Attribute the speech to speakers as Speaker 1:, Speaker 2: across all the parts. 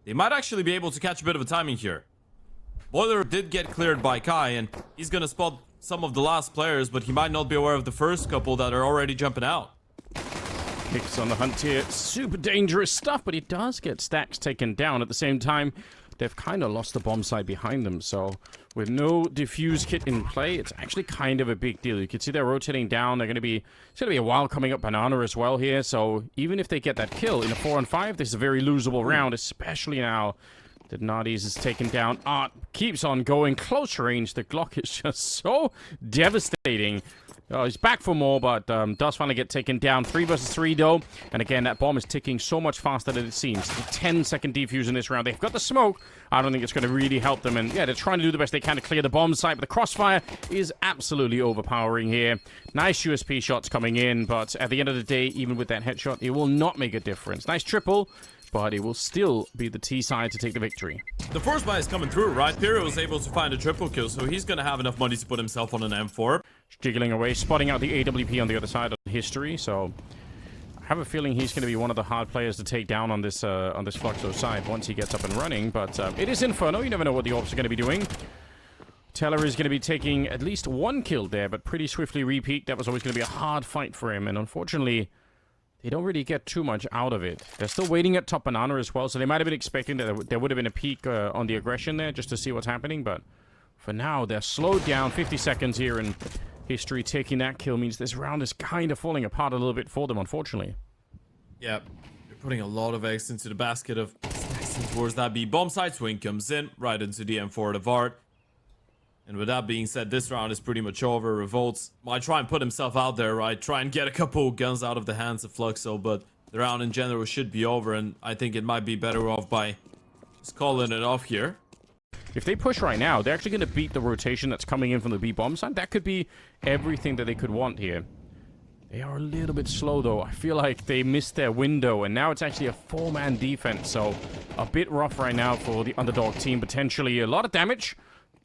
Speaker 1: they might actually be able to catch a bit of a timing here. Boiler did get cleared by Kai, and he's gonna spot some of the last players, but he might not be aware of the first couple that are already jumping out.
Speaker 2: Kicks on the hunt here. Super dangerous stuff, but he does get stacks taken down. At the same time, they've kind of lost the bomb site behind them, so with no defuse kit in play, it's actually kind of a big deal. You can see they're rotating down. It's going to be a while coming up Banana as well here, so even if they get that kill in a 4-on-5, this is a very losable round, especially now that Nadies is taken down. Art keeps on going. Close range. The Glock is just so devastating. Oh, he's back for more, but does finally get taken down. 3 versus 3, though. And again, that bomb is ticking so much faster than it seems. The 10-second defuse in this round. They've got the smoke. I don't think it's going to really help them. And yeah, they're trying to do the best they can to clear the bomb site, but the crossfire is absolutely overpowering here. Nice USP shots coming in, but at the end of the day, even with that headshot, it will not make a difference. Nice triple, but it will still be the T side to take the victory.
Speaker 1: The force buy is coming through, right? Pyro was able to find a triple kill, so he's gonna have enough money to put himself on an M4.
Speaker 2: Jiggling away, spotting out the AWP on the other side of history, so I have a feeling he's going to be one of the hard players to take down on this Fluxo side once he gets up and running, but it is Inferno. You never know what the Orbs are going to be doing. Teller is going to be taking at least 1 kill there, but pretty swiftly repeat. That was always going to be a hard fight for him, and unfortunately, they don't really get too much out of it. They're still waiting at top Banana as well, so they might have been expecting that there would have been a peak on the aggression there just to see what's happening, but for now, they're slowed down. 50 seconds here, and history taking that kill means this round is kind of falling apart a little bit for them, unfortunately.
Speaker 1: Yeah, they're putting a lot of eggs into the basket of stacks towards that B. Bomb side swing comes in, right into the M4 of Art. And with that being said, this round is pretty much over. Revolts might try and put himself out there, right? Try and get a couple guns out of the hands of Fluxo, but the round in general should be over, and I think it might be better off by just calling it off here.
Speaker 2: If they push right now, they're actually going to beat the rotation that's coming in from the B bomb side. That could be everything that they could want here. They are a little bit slow, though. I feel like they missed their window, and now it's actually a 4-man defense, so a bit rough right now for the underdog team. Potentially a lot of damage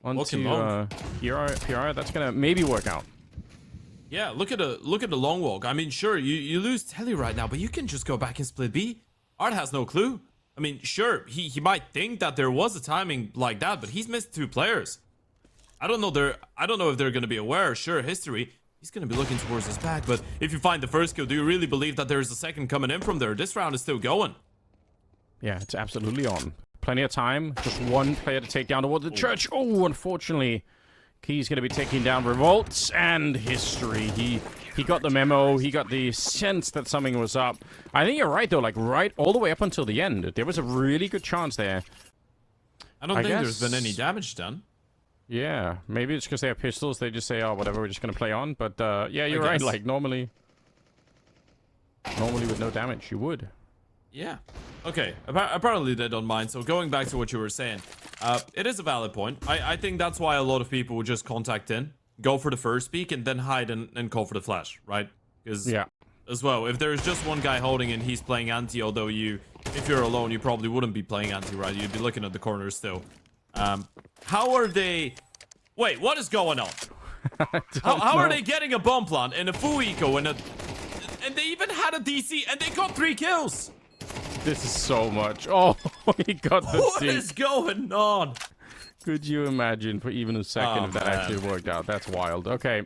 Speaker 2: onto PR. That's going to maybe work out.
Speaker 1: Yeah, look at the long walk. I mean, sure, you lose Telly right now, but you can just go back and split B. Art has no clue. I mean, sure, he might think that there was a timing like that, but he's missed 2 players. I don't know if they're going to be aware. Sure, history, he's going to be looking towards his back, but if you find the first kill, do you really believe that there's a second coming in from there? This round is still going.
Speaker 2: Yeah, it's absolutely on. Plenty of time. Just 1 player to take down towards the church. Oh, unfortunately, Key's going to be taking down Revolts and history. He got the memo. He got the sense that something was up. I think you're right, though. Like, right all the way up until the end. There was a really good chance there.
Speaker 1: I don't think there's been any damage done.
Speaker 2: Yeah, maybe it's because they have pistols. They just say, oh, whatever, we're just going to play on. But, yeah, you're right. Like, normally with no damage, you would.
Speaker 1: Yeah. Okay, apparently they don't mind. So going back to what you were saying, it is a valid point. I think that's why a lot of people would just contact in, go for the first peek, and then hide and call for the flash, right? Because
Speaker 2: yeah,
Speaker 1: as well, if there's just one guy holding and he's playing anti, although if you're alone, you probably wouldn't be playing anti, right? You'd be looking at the corners still. How are they... Wait, what is going on? How are they getting a bomb plant and a full eco and they even had a DC and they got 3 kills?
Speaker 2: This is so much. Oh, he got the
Speaker 1: What is going on?
Speaker 2: Could you imagine for even a second if that actually worked out? That's wild. Okay.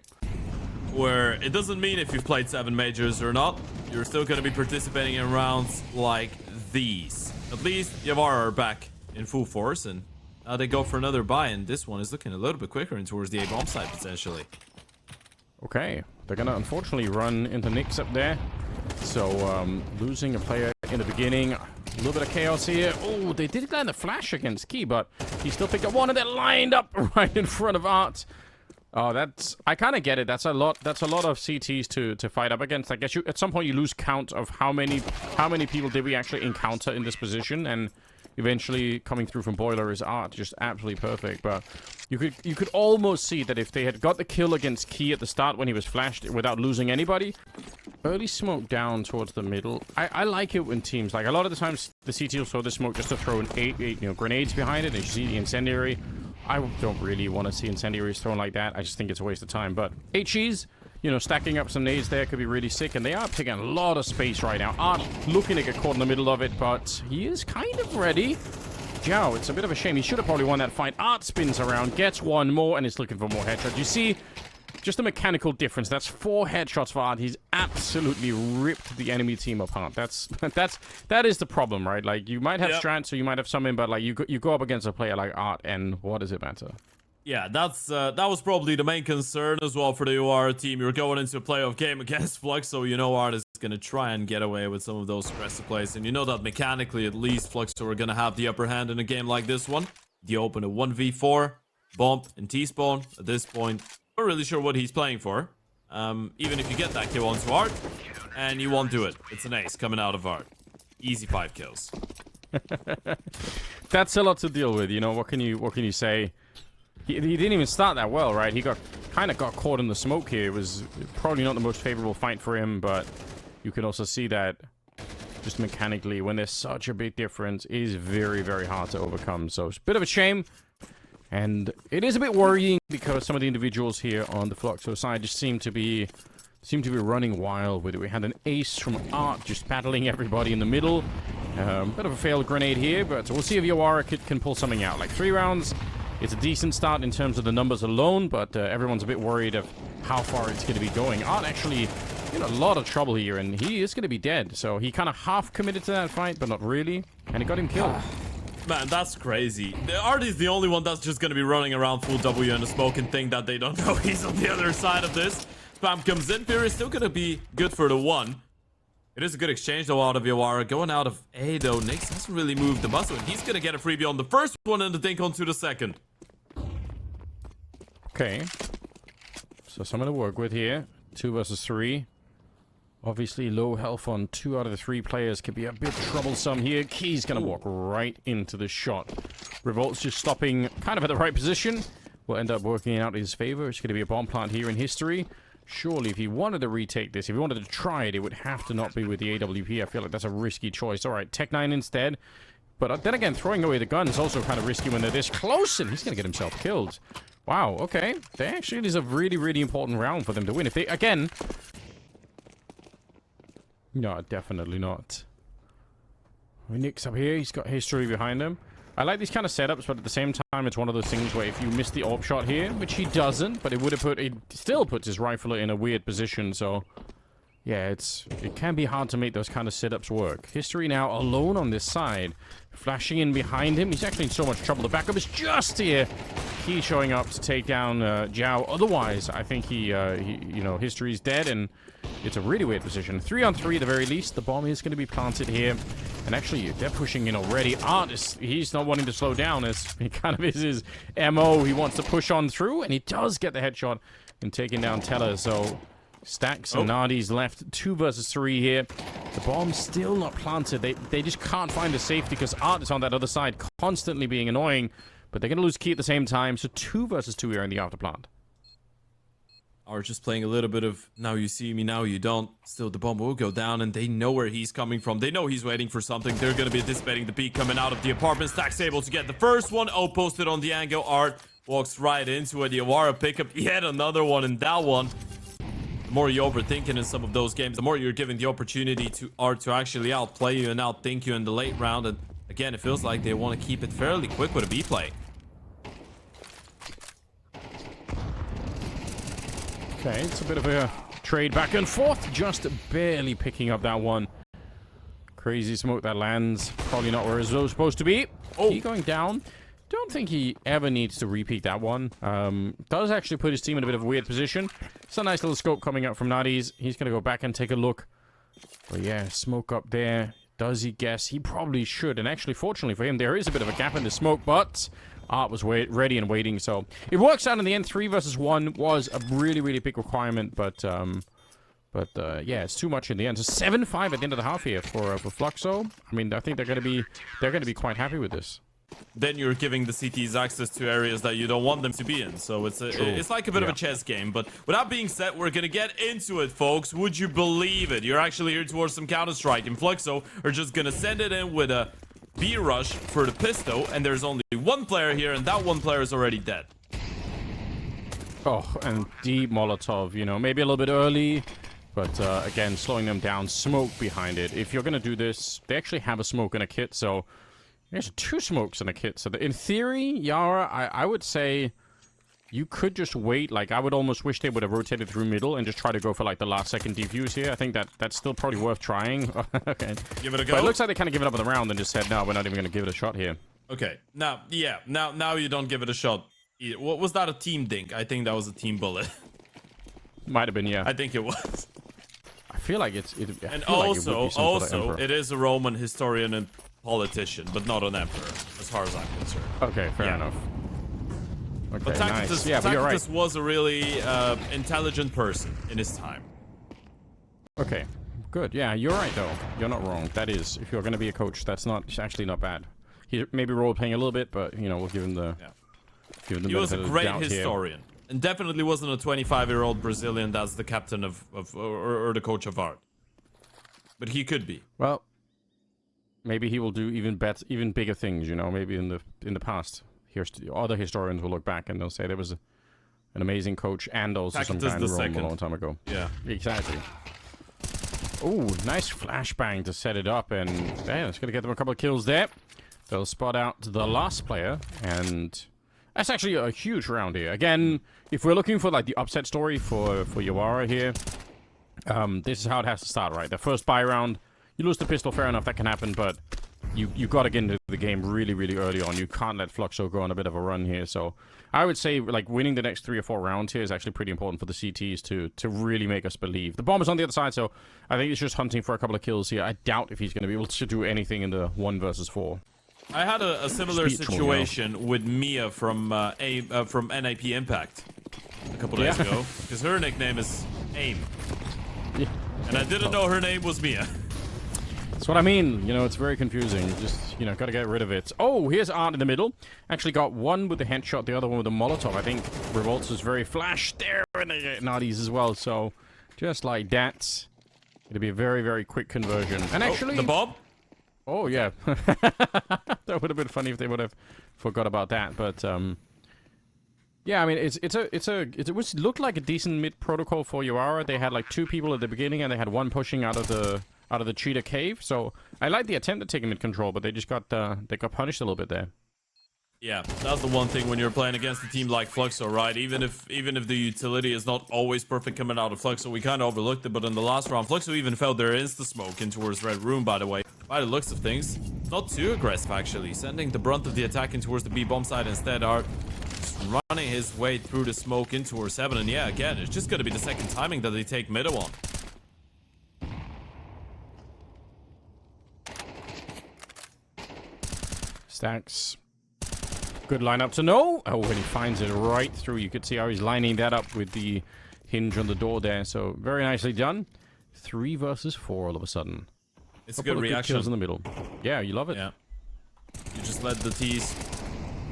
Speaker 1: Where it doesn't mean if you've played 7 majors or not, you're still going to be participating in rounds like these. At least Yawara are back in full force, and now they go for another buy, and this one is looking a little bit quicker and towards the A-bomb side, potentially.
Speaker 2: Okay. They're going to unfortunately run into Nyx up there. So, losing a player in the beginning. A little bit of chaos here. Oh, they did land the flash against Key, but he still picked up one, and they're lined up right in front of Art. Oh, I kind of get it. That's a lot of CTs to fight up against. I guess at some point you lose count of how many people did we actually encounter in this position, and eventually coming through from Boiler is Art, just absolutely perfect. But you could almost see that if they had got the kill against Key at the start when he was flashed without losing anybody. Early smoke down towards the middle. I like it when teams, like a lot of the times the CT will throw the smoke just to throw grenades behind it, and you see the incendiary. I don't really want to see incendiaries thrown like that. I just think it's a waste of time. But HEs, stacking up some nades there could be really sick, and they are taking a lot of space right now. Art looking to get caught in the middle of it, but he is kind of ready. Zhao, it's a bit of a shame. He should have probably won that fight. Art spins around, gets one more, and is looking for more headshots. You see, just a mechanical difference. That's 4 headshots for Art. He's absolutely ripped the enemy team apart. That is the problem, right? Like, you might have strats, or you might have something, but like you go up against a player like Art, and what does it matter?
Speaker 1: Yeah, that was probably the main concern as well for the Yawara team. You're going into a playoff game against Fluxo. You know Art is going to try and get away with some of those aggressive plays. And you know that mechanically, at least, Fluxo are going to have the upper hand in a game like this one. You open a 1v4, bump, and T-spawn. At this point, not really sure what he's playing for. Even if you get that kill onto Art, and you won't do it. It's an ace coming out of Art. Easy 5 kills.
Speaker 2: That's a lot to deal with, you know. What can you say? He didn't even start that well, right? He kind of got caught in the smoke here. It was probably not the most favorable fight for him, but you can also see that just mechanically, when there's such a big difference, it is very, very hard to overcome. So it's a bit of a shame, and it is a bit worrying because some of the individuals here on the Fluxo side just seem to be running wild with it. We had an ace from Art just battling everybody in the middle. Bit of a failed grenade here, but we'll see if Yawara can pull something out. Like 3 rounds. It's a decent start in terms of the numbers alone, but everyone's a bit worried of how far it's going to be going. Art actually in a lot of trouble here, and he is going to be dead. So he kind of half committed to that fight, but not really, and it got him killed.
Speaker 1: Man, that's crazy. Art is the only one that's just going to be running around full W in the smoke and think that they don't know he's on the other side of this. Spam comes in. Fear is still going to be good for the 1. It is a good exchange, though, out of Yawara. Going out of A, though, Nyx hasn't really moved the muscle, and he's going to get a freebie on the first one and the dink onto the second.
Speaker 2: Okay. So something to work with here. 2 versus 3. Obviously, low health on 2 out of the 3 players can be a bit troublesome here. Key's going to walk right into the shot. Revolt's just stopping kind of at the right position. Will end up working out in his favor. It's going to be a bomb plant here in history. Surely, if he wanted to retake this, if he wanted to try it, it would have to not be with the AWP. I feel like that's a risky choice. All right, Tech 9 instead. But then again, throwing away the gun is also kind of risky when they're this close, and he's going to get himself killed. Wow, okay. They actually, it is a really, really important round for them to win. If they, again... No, definitely not. Nick's up here. He's got history behind him. I like these kind of setups, but at the same time, it's one of those things where if you miss the AWP shot here, which he doesn't, but it still puts his rifler in a weird position, so... Yeah, it can be hard to make those kind of setups work. History now alone on this side. Flashing in behind him. He's actually in so much trouble. The backup is just here. Key showing up to take down Zhao. Otherwise, I think History's dead, and it's a really weird position. 3 on 3 at the very least. The bomb is going to be planted here. And actually, they're pushing in already. Art, he's not wanting to slow down, as it kind of is his MO. He wants to push on through, and he does get the headshot in taking down Teller, so... Stacks and Nardi's left 2 versus 3 here. The bomb's still not planted. They just can't find a safety because Art is on that other side, constantly being annoying. But they're going to lose Key at the same time. So 2 versus 2 here in the after plant.
Speaker 1: Art just playing a little bit of now you see me, now you don't. Still, the bomb will go down, and they know where he's coming from. They know he's waiting for something. They're going to be anticipating the peek coming out of the apartment. Stack's able to get the first one. Posted on the angle. Art walks right into it. The Yawara pickup yet another one, and that one... The more you're overthinking in some of those games, the more you're giving the opportunity to Art to actually outplay you and outthink you in the late round. And again, it feels like they want to keep it fairly quick with a B play.
Speaker 2: Okay, it's a bit of a trade back and forth. Just barely picking up that one. Crazy smoke that lands. Probably not where it's supposed to be. Oh, he going down. Don't think he ever needs to repeat that one. Does actually put his team in a bit of a weird position. It's a nice little scope coming up from Nadi's. He's going to go back and take a look. But yeah, smoke up there. Does he guess? He probably should. And actually, fortunately for him, there is a bit of a gap in the smoke, but Art was ready and waiting. So it works out in the end. 3 versus 1 was a really, really big requirement, but yeah, it's too much in the end. So 7-5 at the end of the half here for Fluxo. I mean, I think they're going to be quite happy with this.
Speaker 1: Then you're giving the CTs access to areas that you don't want them to be in. So it's like a bit of a chess game. But with that being said, we're going to get into it, folks. Would you believe it? You're actually here towards some Counter-Strike. And Fluxo are just going to send it in with a B-rush for the pistol. And there's only one player here, and that one player is already dead.
Speaker 2: Oh, and deep Molotov, you know, maybe a little bit early. But again, slowing them down. Smoke behind it. If you're going to do this, they actually have a smoke and a kit, so... There's 2 smokes and a kit. So in theory, Yawara, I would say you could just wait. Like, I would almost wish they would have rotated through middle and just try to go for, like, the last second defuse here. I think that's still probably worth trying. Okay.
Speaker 1: Give it a go.
Speaker 2: But it looks like they kind of given up on the round and just said, no, we're not even going to give it a shot here.
Speaker 1: Okay. Now, yeah. Now you don't give it a shot. What was that, a team dink? I think that was a team bullet.
Speaker 2: Might have been, yeah.
Speaker 1: I think it was.
Speaker 2: I feel like it's...
Speaker 1: And also, it is a Roman historian and politician, but not an emperor, as far as I'm concerned.
Speaker 2: Okay, fair enough. Okay,
Speaker 1: But Tacitus,
Speaker 2: nice. Yeah, but you're right.
Speaker 1: Tacitus was a really intelligent person in his time.
Speaker 2: Okay, good. Yeah, you're right, though. You're not wrong. That is, if you're going to be a coach, that's actually not bad. He maybe role-playing a little bit, but, you know, we'll give him the... Yeah. Give him the
Speaker 1: he was a great
Speaker 2: historian.
Speaker 1: historian. And definitely wasn't a 25-year-old Brazilian that's the captain or the coach of art. But he could be.
Speaker 2: Well, maybe he will do even bigger things, you know, maybe in the past. Other historians will look back and they'll say there was an amazing coach and also some kind of Rome a long time ago.
Speaker 1: Yeah.
Speaker 2: Exactly. Oh, nice flashbang to set it up, and yeah, it's going to get them a couple of kills there. They'll spot out the last player, and that's actually a huge round here. Again, if we're looking for like the upset story for Yawara here, this is how it has to start, right? The first buy round, you lose the pistol, fair enough, that can happen, but you got to get into the game really, really early on. You can't let Fluxo go on a bit of a run here. So I would say like winning the next 3 or 4 rounds here is actually pretty important for the CTs to really make us believe. The bomb is on the other side, so I think he's just hunting for a couple of kills here. I doubt if he's going to be able to do anything in the 1 versus 4.
Speaker 1: I had a similar situation with Mia from NIP Impact a couple days ago, because her nickname is AIM. Yeah. And I didn't know her name was Mia.
Speaker 2: That's what I mean. You know, it's very confusing. Just, you know, gotta get rid of it. Oh, here's Art in the middle. Actually got one with the headshot, the other one with the Molotov. I think Revolts is very flash there, and they get Noddies as well. So, just like that, it'll be a very, very quick conversion. And actually...
Speaker 1: the Bob?
Speaker 2: Oh, yeah. That would have been funny if they would have forgot about that. But, yeah, I mean, it looked like a decent mid protocol for Yawara. They had like 2 people at the beginning, and they had 1 pushing out of the cheetah cave. So I like the attempt at taking mid control, but they just got punished a little bit there.
Speaker 1: Yeah, that's the one thing when you're playing against a team like Fluxo, right? Even if the utility is not always perfect coming out of Fluxo, we kind of overlooked it. But in the last round, Fluxo even felt their insta smoke in towards Red Room. By the way, by the looks of things, not too aggressive actually, sending the brunt of the attack in towards the B bomb side instead. Art just running his way through the smoke in towards 7, and yeah, again, it's just gonna be the second timing that they take middle on.
Speaker 2: Stacks. Good lineup to know. Oh, when he finds it right through, you could see how he's lining that up with the hinge on the door there. So very nicely done. 3 versus 4 all of a sudden.
Speaker 1: It's a good reaction.
Speaker 2: Kills in the middle. Yeah, you love it.
Speaker 1: Yeah. You just let the T's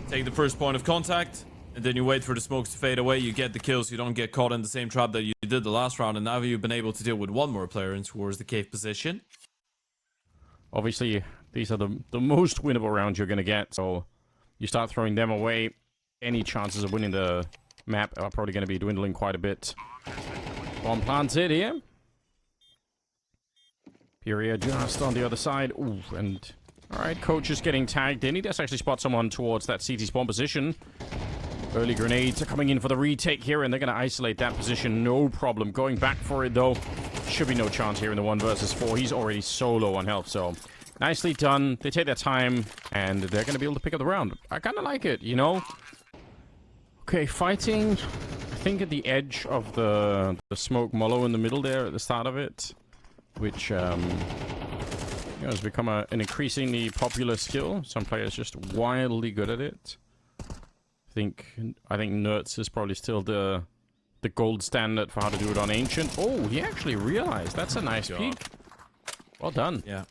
Speaker 1: take the first point of contact, and then you wait for the smokes to fade away. You get the kills. You don't get caught in the same trap that you did the last round. And now you've been able to deal with 1 more player in towards the cave position.
Speaker 2: Obviously, these are the most winnable rounds you're going to get. So you start throwing them away, any chances of winning the map are probably going to be dwindling quite a bit. Bomb planted here. Furia just on the other side. Ooh, and... Alright, Coach is getting tagged in. He does actually spot someone towards that CT spawn position. Early grenades are coming in for the retake here, and they're going to isolate that position. No problem. Going back for it, though. Should be no chance here in the 1 versus 4. He's already so low on health, so... Nicely done. They take their time, and they're going to be able to pick up the round. I kind of like it, you know? Okay, fighting, I think, at the edge of the smoke mollo in the middle there at the start of it, which you know, has become an increasingly popular skill. Some players just wildly good at it. I think Nerds is probably still the gold standard for how to do it on Ancient. Oh, he actually realized. That's a nice peek. Well done.
Speaker 1: Yeah.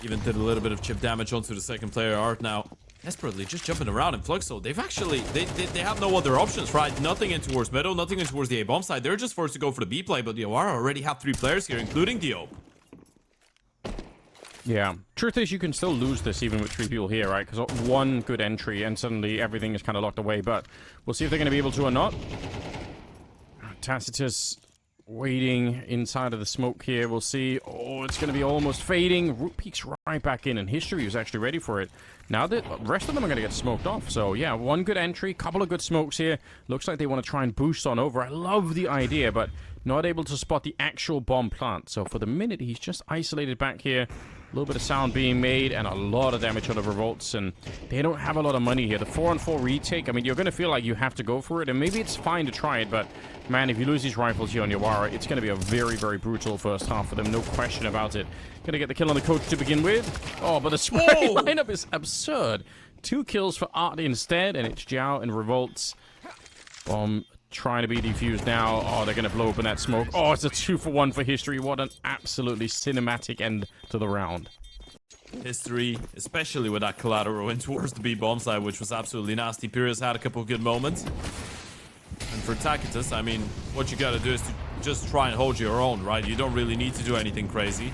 Speaker 1: Even did a little bit of chip damage onto the second player. Art now desperately just jumping around in Fluxo. They've actually, they have no other options, right? Nothing in towards middle, nothing in towards the A-bomb side. They're just forced to go for the B play, but Yawara already have 3 players here, including Dio.
Speaker 2: Yeah. Truth is, you can still lose this even with 3 people here, right? Because 1 good entry and suddenly everything is kind of locked away, but we'll see if they're going to be able to or not. Tacitus Waiting inside of the smoke here. We'll see. Oh, it's going to be almost fading. Root peeks right back in, and History was actually ready for it. Now the rest of them are going to get smoked off. So, yeah, one good entry, couple of good smokes here. Looks like they want to try and boost on over. I love the idea, but not able to spot the actual bomb plant. So, for the minute, he's just isolated back here. A little bit of sound being made and a lot of damage on the revolts, and they don't have a lot of money here. The 4-on-4 retake, I mean, you're going to feel like you have to go for it, and maybe it's fine to try it, but man, if you lose these rifles here on Yawara, it's going to be a very, very brutal first half for them, no question about it. Going to get the kill on the coach to begin with. Oh, but the spray lineup is absurd. 2 kills for Art instead, and it's Jiao and revolts. Bomb trying to be defused now. Oh, they're going to blow open that smoke. Oh, it's a 2-for-1 for History. What an absolutely cinematic end to the round.
Speaker 1: History, especially with that collateral in towards the B bomb side, which was absolutely nasty. Pyrrhus had a couple of good moments. And for Tacitus, I mean, what you got to do is to just try and hold your own, right? You don't really need to do anything crazy.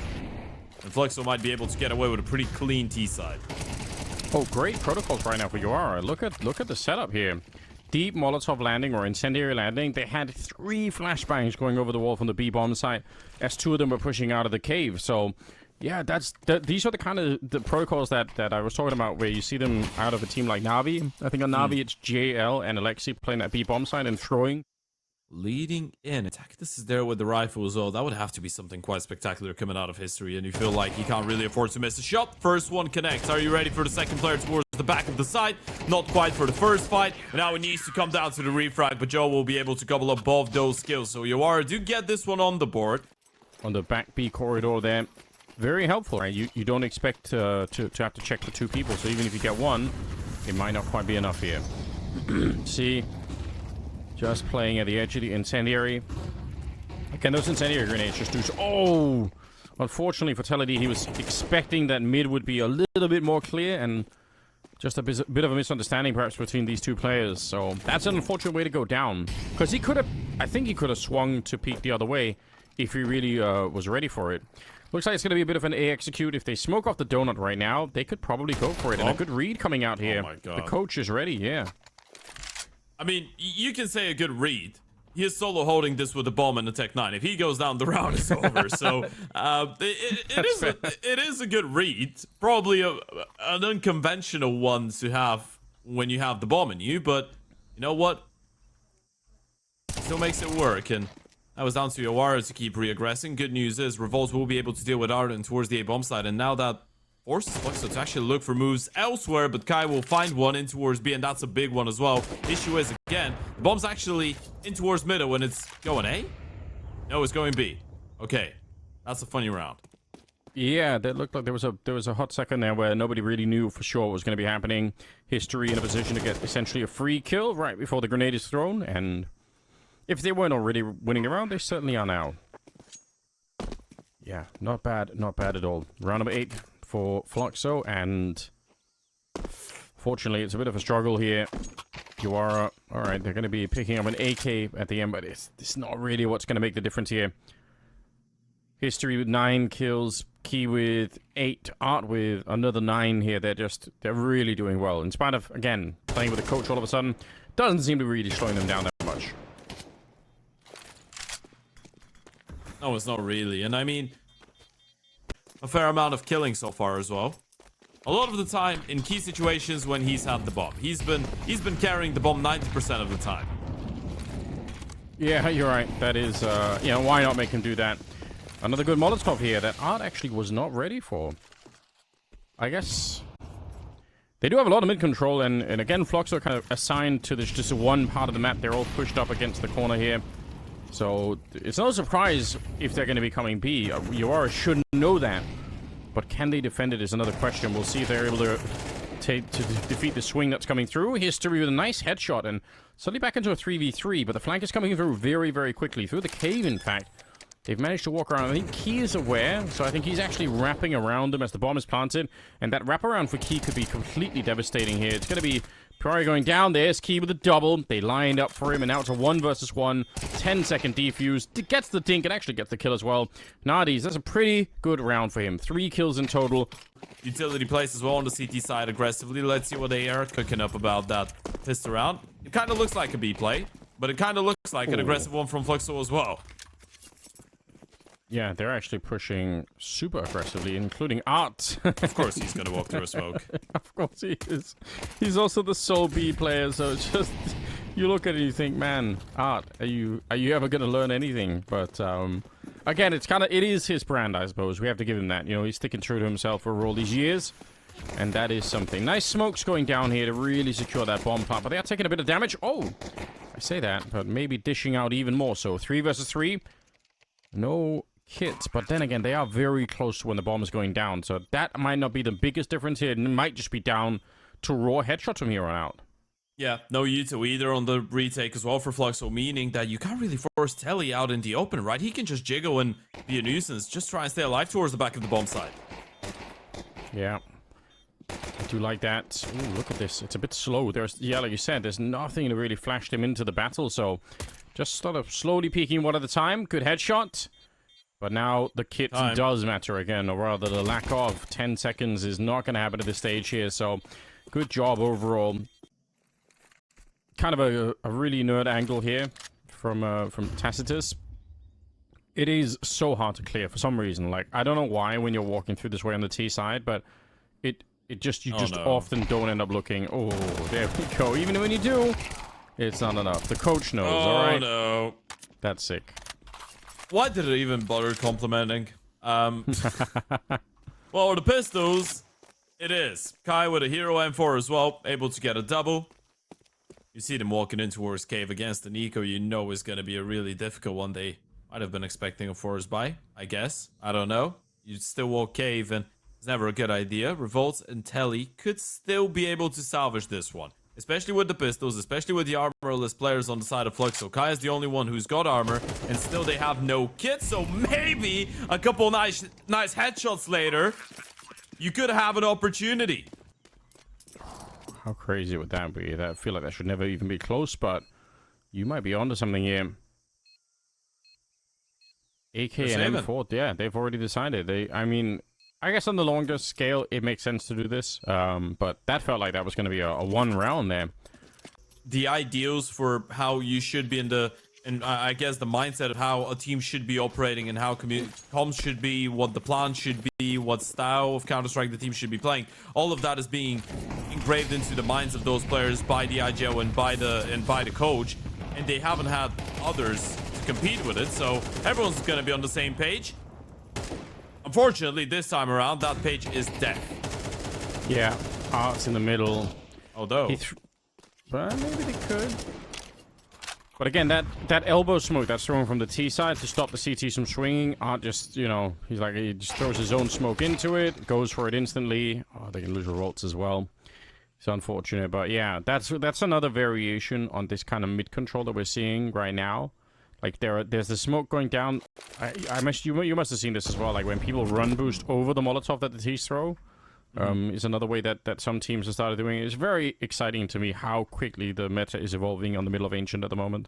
Speaker 1: And Fluxo might be able to get away with a pretty clean T side.
Speaker 2: Oh, great protocols right now for Yawara. Look at the setup here. Deep Molotov landing or incendiary landing. They had 3 flashbangs going over the wall from the B bomb site as 2 of them were pushing out of the cave. So, yeah, these are the kind of the protocols that I was talking about, where you see them out of a team like Na'Vi. I think on Na'Vi it's JL and Alexi playing that B bomb site and throwing.
Speaker 1: Leading in. Tacitus is there with the rifle as well. That would have to be something quite spectacular coming out of History, and you feel like you can't really afford to miss a shot. First one connects. Are you ready for the second player towards the back of the site? Not quite for the first fight. Now it needs to come down to the refrag, but Joe will be able to gobble up both those skills. So Yawara do get this one on the board.
Speaker 2: On the back B corridor there. Very helpful, right? You don't expect to have to check for 2 people, so even if you get 1, it might not quite be enough here. See? Just playing at the edge of the incendiary. Again, those incendiary grenades just do... Oh! Unfortunately for Teledi, he was expecting that mid would be a little bit more clear, and just a bit of a misunderstanding perhaps between these 2 players. So that's an unfortunate way to go down. Because he could have... I think he could have swung to peek the other way if he really was ready for it. Looks like it's going to be a bit of an A execute. If they smoke off the donut right now, they could probably go for it. And a good read coming out here.
Speaker 1: Oh my God.
Speaker 2: The coach is ready, yeah.
Speaker 1: I mean, you can say a good read. He is solo holding this with a bomb and a Tech 9. If he goes down, the round is over. So it is a good read. Probably an unconventional one to have when you have the bomb in you. But you know what? Still makes it work. And that was down to Yawara to keep re-aggressing. Good news is Revolt will be able to deal with Arden towards the A bomb side. And now that forces Fluxo to actually look for moves elsewhere, but Kai will find one in towards B, and that's a big one as well. Issue is, again, the bomb's actually in towards middle when it's going A? No, it's going B. Okay, that's a funny round.
Speaker 2: Yeah, that looked like there was a hot second there where nobody really knew for sure what was going to be happening. History in a position to get essentially a free kill right before the grenade is thrown, and if they weren't already winning the round, they certainly are now. Yeah, not bad at all. Round number 8 for Fluxo, and fortunately it's a bit of a struggle here. Yawara, alright, they're going to be picking up an AK at the end, but it's not really what's going to make the difference here. History with 9 kills, Key with 8, Art with another 9 here. They're really doing well. In spite of, again, playing with a coach all of a sudden, doesn't seem to be really slowing them down that much.
Speaker 1: No, it's not really. And I mean, a fair amount of killing so far as well. A lot of the time in key situations when he's had the bomb. He's been carrying the bomb 90% of the time.
Speaker 2: Yeah, you're right. That is, you know, why not make him do that? Another good Molotov here that Art actually was not ready for. I guess they do have a lot of mid control, and again, Fluxo kind of assigned to this just one part of the map. They're all pushed up against the corner here. So it's no surprise if they're going to be coming B. Yawara should know that. But can they defend it is another question. We'll see if they're able to defeat the swing that's coming through. History with a nice headshot, and suddenly back into a 3v3. But the flank is coming through very, very quickly. Through the cave, in fact. They've managed to walk around. I think Key is aware, so I think he's actually wrapping around them as the bomb is planted. And that wraparound for Key could be completely devastating here. It's going to be Pari going down. There's Key with a double. They lined up for him, and now it's a 1 versus 1. 10-second defuse. Gets the dink and actually gets the kill as well. Nades, that's a pretty good round for him. 3 kills in total.
Speaker 1: Utility plays as well on the CT side aggressively. Let's see what they are cooking up about that pistol round. It kind of looks like a B play, but it kind of looks like an aggressive one from Fluxo as well.
Speaker 2: Yeah, they're actually pushing super aggressively, including Art.
Speaker 1: Of course he's gonna walk through a smoke.
Speaker 2: Of course he is. He's also the sole B player, so it's just you look at it and you think, man, Art, are you ever gonna learn anything? But again, it is his brand, I suppose. We have to give him that. You know, he's sticking true to himself over all these years. And that is something. Nice smokes going down here to really secure that bomb plant. But they are taking a bit of damage. Oh, I say that, but maybe dishing out even more. So 3 versus 3. No kits. But then again, they are very close to when the bomb is going down. So that might not be the biggest difference here. It might just be down to raw headshots from here on out.
Speaker 1: Yeah, no Yuto either on the retake as well for Fluxo, meaning that you can't really force Telly out in the open, right? He can just jiggle and be a nuisance. Just try and stay alive towards the back of the bomb site.
Speaker 2: Yeah. I do like that. Ooh, look at this. It's a bit slow. Yeah, like you said, there's nothing that really flashed him into the battle, so just sort of slowly peeking one at a time. Good headshot. But now the kit does matter again, or rather the lack of 10 seconds is not going to happen at this stage here, so good job overall. Kind of a really nerd angle here from Tacitus. It is so hard to clear for some reason. Like, I don't know why when you're walking through this way on the T side, but you just often don't end up looking. Oh, there we go. Even when you do, it's not enough. The coach knows, alright?
Speaker 1: Oh, no.
Speaker 2: That's sick.
Speaker 1: Why did it even bother complimenting? Well, the pistols, it is. Kai with a hero M4 as well, able to get a double. You see them walking in towards cave against the Nico, you know is going to be a really difficult one. They might have been expecting a forest buy, I guess. I don't know. You'd still walk cave and it's never a good idea. Revolts and Telly could still be able to salvage this one. Especially with the pistols, especially with the armorless players on the side of Fluxo. Kai is the only one who's got armor, and still they have no kit, so maybe a couple nice headshots later, you could have an opportunity.
Speaker 2: How crazy would that be? I feel like that should never even be close, but you might be onto something here. AK and M4, yeah, they've already decided. I mean, I guess on the longer scale, it makes sense to do this, but that felt like that was going to be a one round there.
Speaker 1: The ideals for how you should be and I guess the mindset of how a team should be operating and how comms should be, what the plan should be, what style of Counter-Strike the team should be playing. All of that is being engraved into the minds of those players by the IGO and by the coach, and they haven't had others to compete with it, so everyone's going to be on the same page. Unfortunately, this time around, that page is dead.
Speaker 2: Yeah, Art's in the middle.
Speaker 1: Although,
Speaker 2: but maybe they could. But again, that elbow smoke that's thrown from the T side to stop the CT from swinging, Art just, you know, he just throws his own smoke into it, goes for it instantly. Oh, they can lose revolts as well. It's unfortunate, but yeah, that's another variation on this kind of mid control that we're seeing right now. Like there's the smoke going down. You must have seen this as well. Like when people run boost over the Molotov that the T's throw, is another way that some teams have started doing it. It's very exciting to me how quickly the meta is evolving on the middle of Ancient at the moment.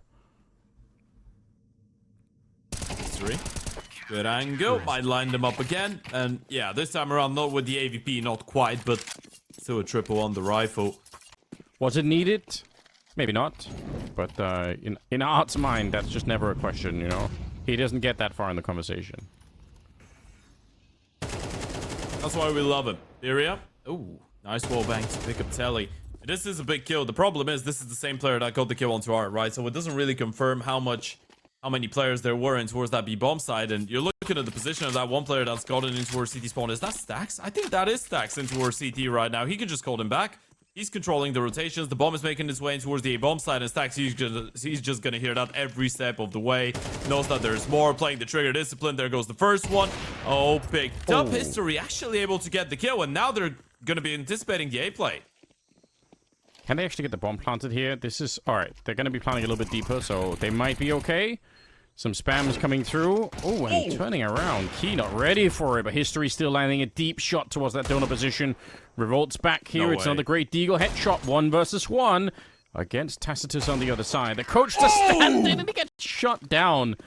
Speaker 1: 3. Good angle. Might line them up again. And yeah, this time around, not with the AVP, not quite, but still a triple on the rifle.
Speaker 2: Was it needed? Maybe not. But in Art's mind, that's just never a question, you know? He doesn't get that far in the conversation.
Speaker 1: That's why we love him. Iria. Ooh, nice wallbang to pick up Telly. This is a big kill. The problem is this is the same player that got the kill onto Art, right? So it doesn't really confirm how many players there were in towards that B bomb side. And you're looking at the position of that one player that's gotten in towards CT spawn. Is that Stax? I think that is Stax in towards CT right now. He can just call him back. He's controlling the rotations. The bomb is making its way in towards the A bomb side, and Stax, he's just gonna hear that every step of the way. Knows that there's more, playing the trigger discipline. There goes the first one. Oh, picked up History, actually able to get the kill, and now they're gonna be anticipating the A play.
Speaker 2: Can they actually get the bomb planted here? This is alright. They're gonna be planting a little bit deeper, so they might be okay. Some spam is coming through. Oh, and turning around. Key not ready for it, but History still landing a deep shot towards that donor position. Revolts back here. It's another great Deagle headshot. 1 versus 1 against Tacitus on the other side. The coach to stand in and he gets shot down.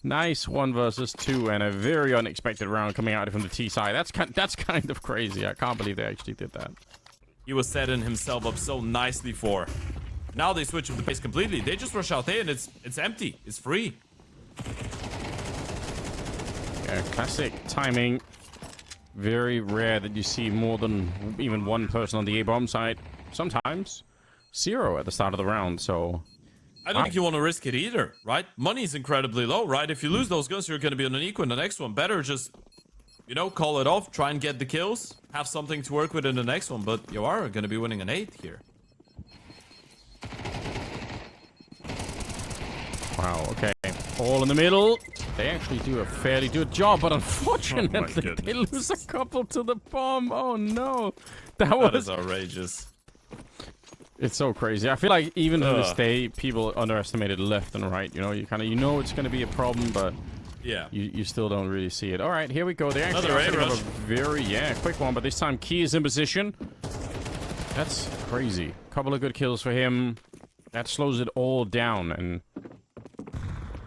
Speaker 2: Nice 1 versus 2 and a very unexpected round coming out from the T side. That's kind of crazy. I can't believe they actually did that.
Speaker 1: He was setting himself up so nicely for. Now they switch up the pace completely. They just rush out there and it's empty. It's free.
Speaker 2: Classic timing. Very rare that you see more than even one person on the A-bomb side. Sometimes 0 at the start of the round, so...
Speaker 1: I don't think you want to risk it either, right? Money is incredibly low, right? If you lose those guns, you're going to be on an equal in the next one. Better just, you know, call it off, try and get the kills, have something to work with in the next one. But Yawara are going to be winning an 8th here.
Speaker 2: Wow, okay. All in the middle. They actually do a fairly good job, but unfortunately, they lose a couple to the bomb. Oh, no.
Speaker 1: That is outrageous.
Speaker 2: It's so crazy. I feel like even to this day, people underestimated left and right. You know, you know it's going to be a problem, but
Speaker 1: yeah,
Speaker 2: you still don't really see it. All right, here we go. They actually
Speaker 1: have
Speaker 2: a very quick one, but this time Key is in position. That's crazy. Couple of good kills for him. That slows it all down, and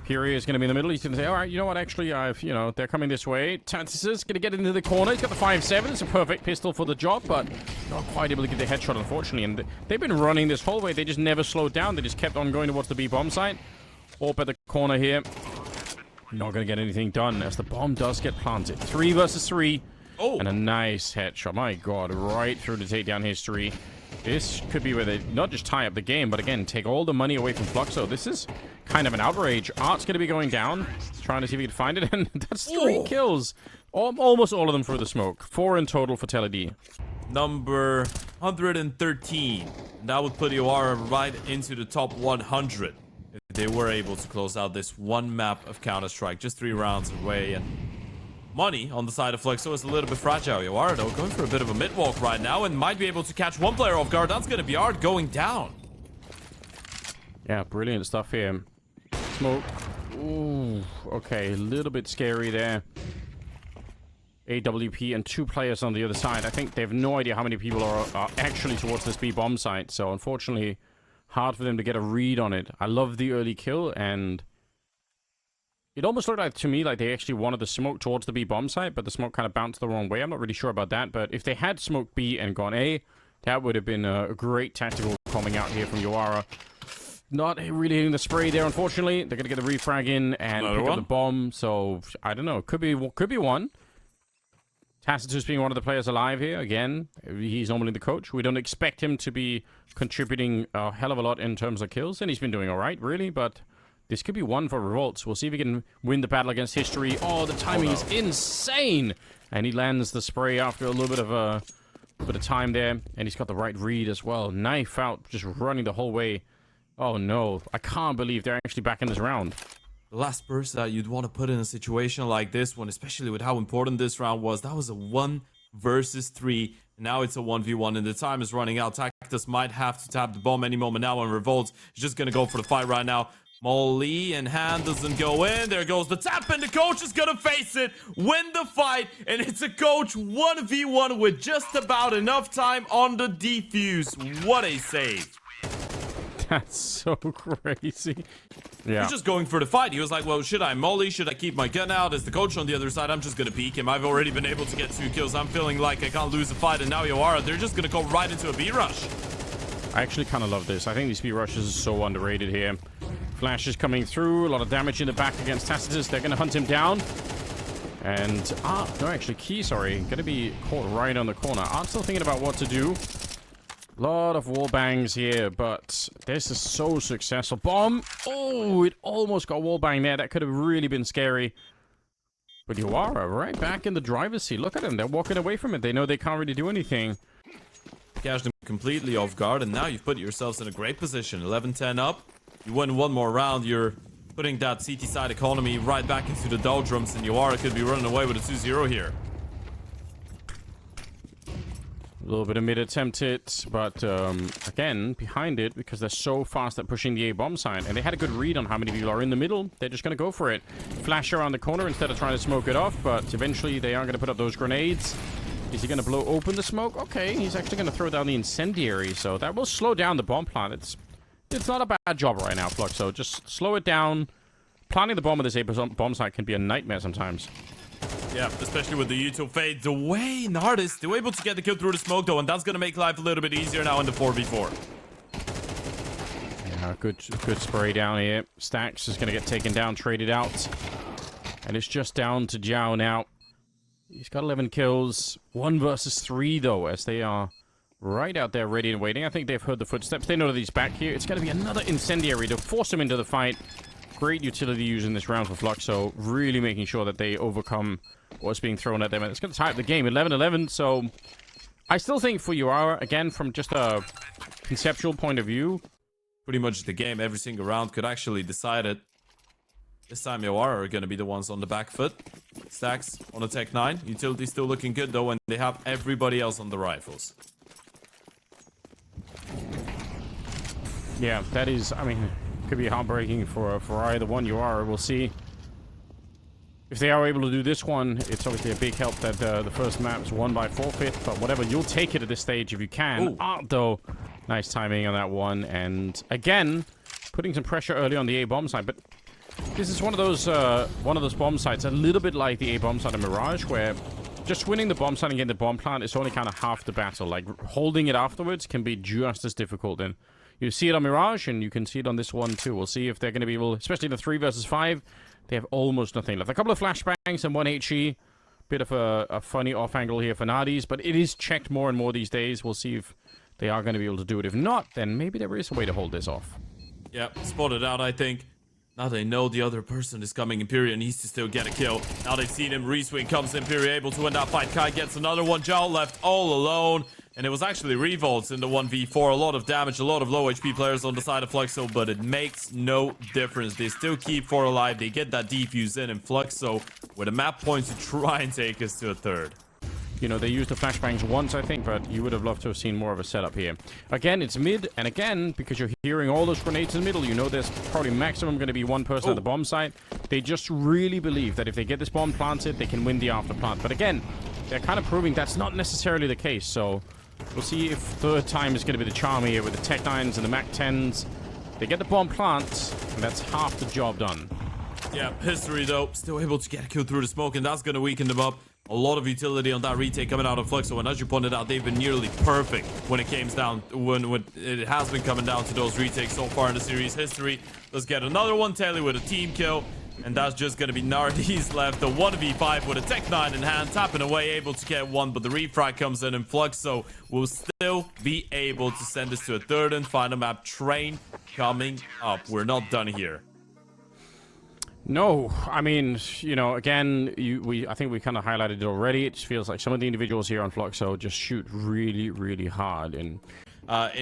Speaker 2: Fury is going to be in the middle. He's going to say, all right, you know what, actually, they're coming this way. Tantis is going to get into the corner. He's got the 5.7. It's a perfect pistol for the job, but not quite able to get the headshot, unfortunately. And they've been running this whole way. They just never slowed down. They just kept on going towards the B bomb site. Orp at the corner here. Not going to get anything done as the bomb does get planted. 3 versus 3.
Speaker 1: Oh.
Speaker 2: And a nice headshot. My God, right through the takedown history. This could be where they not just tie up the game, but again, take all the money away from Fluxo. This is kind of an outrage. Art's going to be going down, trying to see if he can find it, and that's 3 kills. Almost all of them through the smoke. 4 in total for Teledi.
Speaker 1: Number 113. That would put Yawara right into the top 100. If they were able to close out this one map of Counter-Strike, just 3 rounds away, and money on the side of Fluxo is a little bit fragile. Yawara, though, going for a bit of a mid-walk right now and might be able to catch one player off guard. That's going to be Art going down.
Speaker 2: Yeah, brilliant stuff here. Smoke. Ooh, okay, a little bit scary there. AWP and 2 players on the other side. I think they have no idea how many people are actually towards this B bomb site. So, unfortunately, hard for them to get a read on it. I love the early kill, and it almost looked like to me like they actually wanted the smoke towards the B bomb site, but the smoke kind of bounced the wrong way. I'm not really sure about that, but if they had smoked B and gone A, that would have been a great tactical coming out here from Yawara. Not really hitting the spray there, unfortunately. They're going to get the refrag in and pick up the bomb, so I don't know. Could be one. Tacitus being one of the players alive here. Again, he's normally the coach. We don't expect him to be contributing a hell of a lot in terms of kills, and he's been doing all right, really, but this could be one for Revolts. We'll see if he can win the battle against history. Oh, the timing is insane! And he lands the spray after a little bit of time there, and he's got the right read as well. Knife out, just running the whole way. Oh no, I can't believe they're actually back in this round.
Speaker 1: The last person that you'd want to put in a situation like this one, especially with how important this round was, that was a 1 versus 3. Now it's a 1v1 and the time is running out. Tactus might have to tap the bomb any moment now, and Revolts is just going to go for the fight right now. Molly and hand doesn't go in. There goes the tap, and the coach is going to face it, win the fight, and it's a coach 1v1 with just about enough time on the defuse. What a save.
Speaker 2: That's so crazy. Yeah.
Speaker 1: He's just going for the fight. He was like, well, should I molly? Should I keep my gun out? As the coach on the other side, I'm just going to peek him. I've already been able to get 2 kills. I'm feeling like I can't lose the fight. And now Yawara, they're just going to go right into a B rush.
Speaker 2: I actually kind of love this. I think these B rushes are so underrated here. Flash is coming through. A lot of damage in the back against Tacitus. They're going to hunt him down. And no, actually, Key, sorry. Going to be caught right on the corner. I'm still thinking about what to do. A lot of wall bangs here, but this is so successful. Bomb! Oh, it almost got wall bang there. That could have really been scary. But Yawara, right back in the driver's seat. Look at them. They're walking away from it. They know they can't really do anything.
Speaker 1: Catch them completely off guard, and now you've put yourselves in a great position. 11-10 up. You win one more round. You're putting that CT side economy right back into the doldrums, and Yawara could be running away with a 2-0 here.
Speaker 2: A little bit of mid attempted, but again, behind it, because they're so fast at pushing the A-bomb side, and they had a good read on how many people are in the middle, they're just going to go for it. Flash around the corner instead of trying to smoke it off, but eventually they are going to put up those grenades. Is he going to blow open the smoke? Okay, he's actually going to throw down the incendiary, so that will slow down the bomb plant. It's not a bad job right now, Fluxo. Just slow it down. Planting the bomb with this A-bomb site can be a nightmare sometimes.
Speaker 1: Yeah, especially with the YouTube fade. The way Nardis, they were able to get the kill through the smoke, though, and that's going to make life a little bit easier now in the 4v4.
Speaker 2: Yeah, good spray down here. Stacks is going to get taken down, traded out. And it's just down to Zhao now. He's got 11 kills. 1 versus 3, though, as they are right out there ready and waiting. I think they've heard the footsteps. They know that he's back here. It's going to be another incendiary to force him into the fight. Great utility use in this round for Fluxo. Really making sure that they overcome what's being thrown at them. And it's going to tie up the game. 11-11, so I still think for Yawara, again, from just a conceptual point of view,
Speaker 1: pretty much the game every single round could actually decide it. This time Yawara are going to be the ones on the back foot. Stacks on the Tech 9. Utility still looking good though, and they have everybody else on the rifles.
Speaker 2: Yeah, that is, I mean, could be heartbreaking for either one. Yawara, we'll see. If they are able to do this one, it's obviously a big help that the first map's won by forfeit, but whatever, you'll take it at this stage if you can. Though, nice timing on that one, and again, putting some pressure early on the A-bomb side, but this is one of those bomb sites, a little bit like the A-bomb site of Mirage, where just winning the bomb site and getting the bomb plant is only kind of half the battle. Like, holding it afterwards can be just as difficult, and you see it on Mirage, and you can see it on this one too. We'll see if they're going to be able, especially the 3 versus 5, they have almost nothing left. A couple of flashbangs and 1 HE. Bit of a funny off angle here for Nadis, but it is checked more and more these days. We'll see if they are going to be able to do it. If not, then maybe there is a way to hold this off.
Speaker 1: Yep, spotted out, I think. Now they know the other person is coming. Imperial needs to still get a kill. Now they've seen him. Reswing comes. Imperial able to win that fight. Kai gets another one. Zhao left all alone. And it was actually Revolts in the 1v4. A lot of damage, a lot of low HP players on the side of Fluxo, but it makes no difference. They still keep 4 alive. They get that defuse in, and Fluxo with a map point to try and take us to a third.
Speaker 2: You know, they used the flashbangs once, I think, but you would have loved to have seen more of a setup here. Again, it's mid, and again, because you're hearing all those grenades in the middle, you know there's probably maximum going to be 1 person at the bomb site. They just really believe that if they get this bomb planted, they can win the after plant. But again, they're kind of proving that's not necessarily the case, so we'll see if third time is going to be the charm here with the Tech 9s and the Mac 10s. They get the bomb plant, and that's half the job done.
Speaker 1: Yeah, history though, still able to get a kill through the smoke, and that's going to weaken them up. A lot of utility on that retake coming out of Fluxo, and as you pointed out, they've been nearly perfect when it comes down, when it has been coming down to those retakes so far in the series history. Let's get another one, Telly with a team kill, and that's just going to be Nardis left. The 1v5 with a Tech 9 in hand, tapping away, able to get one, but the refrag comes in, and Fluxo will still be able to send us to a third and final map. Train coming up. We're not done here.
Speaker 2: No, I mean, you know, again, I think we kind of highlighted it already. It just feels like some of the individuals here on Fluxo just shoot really, really hard in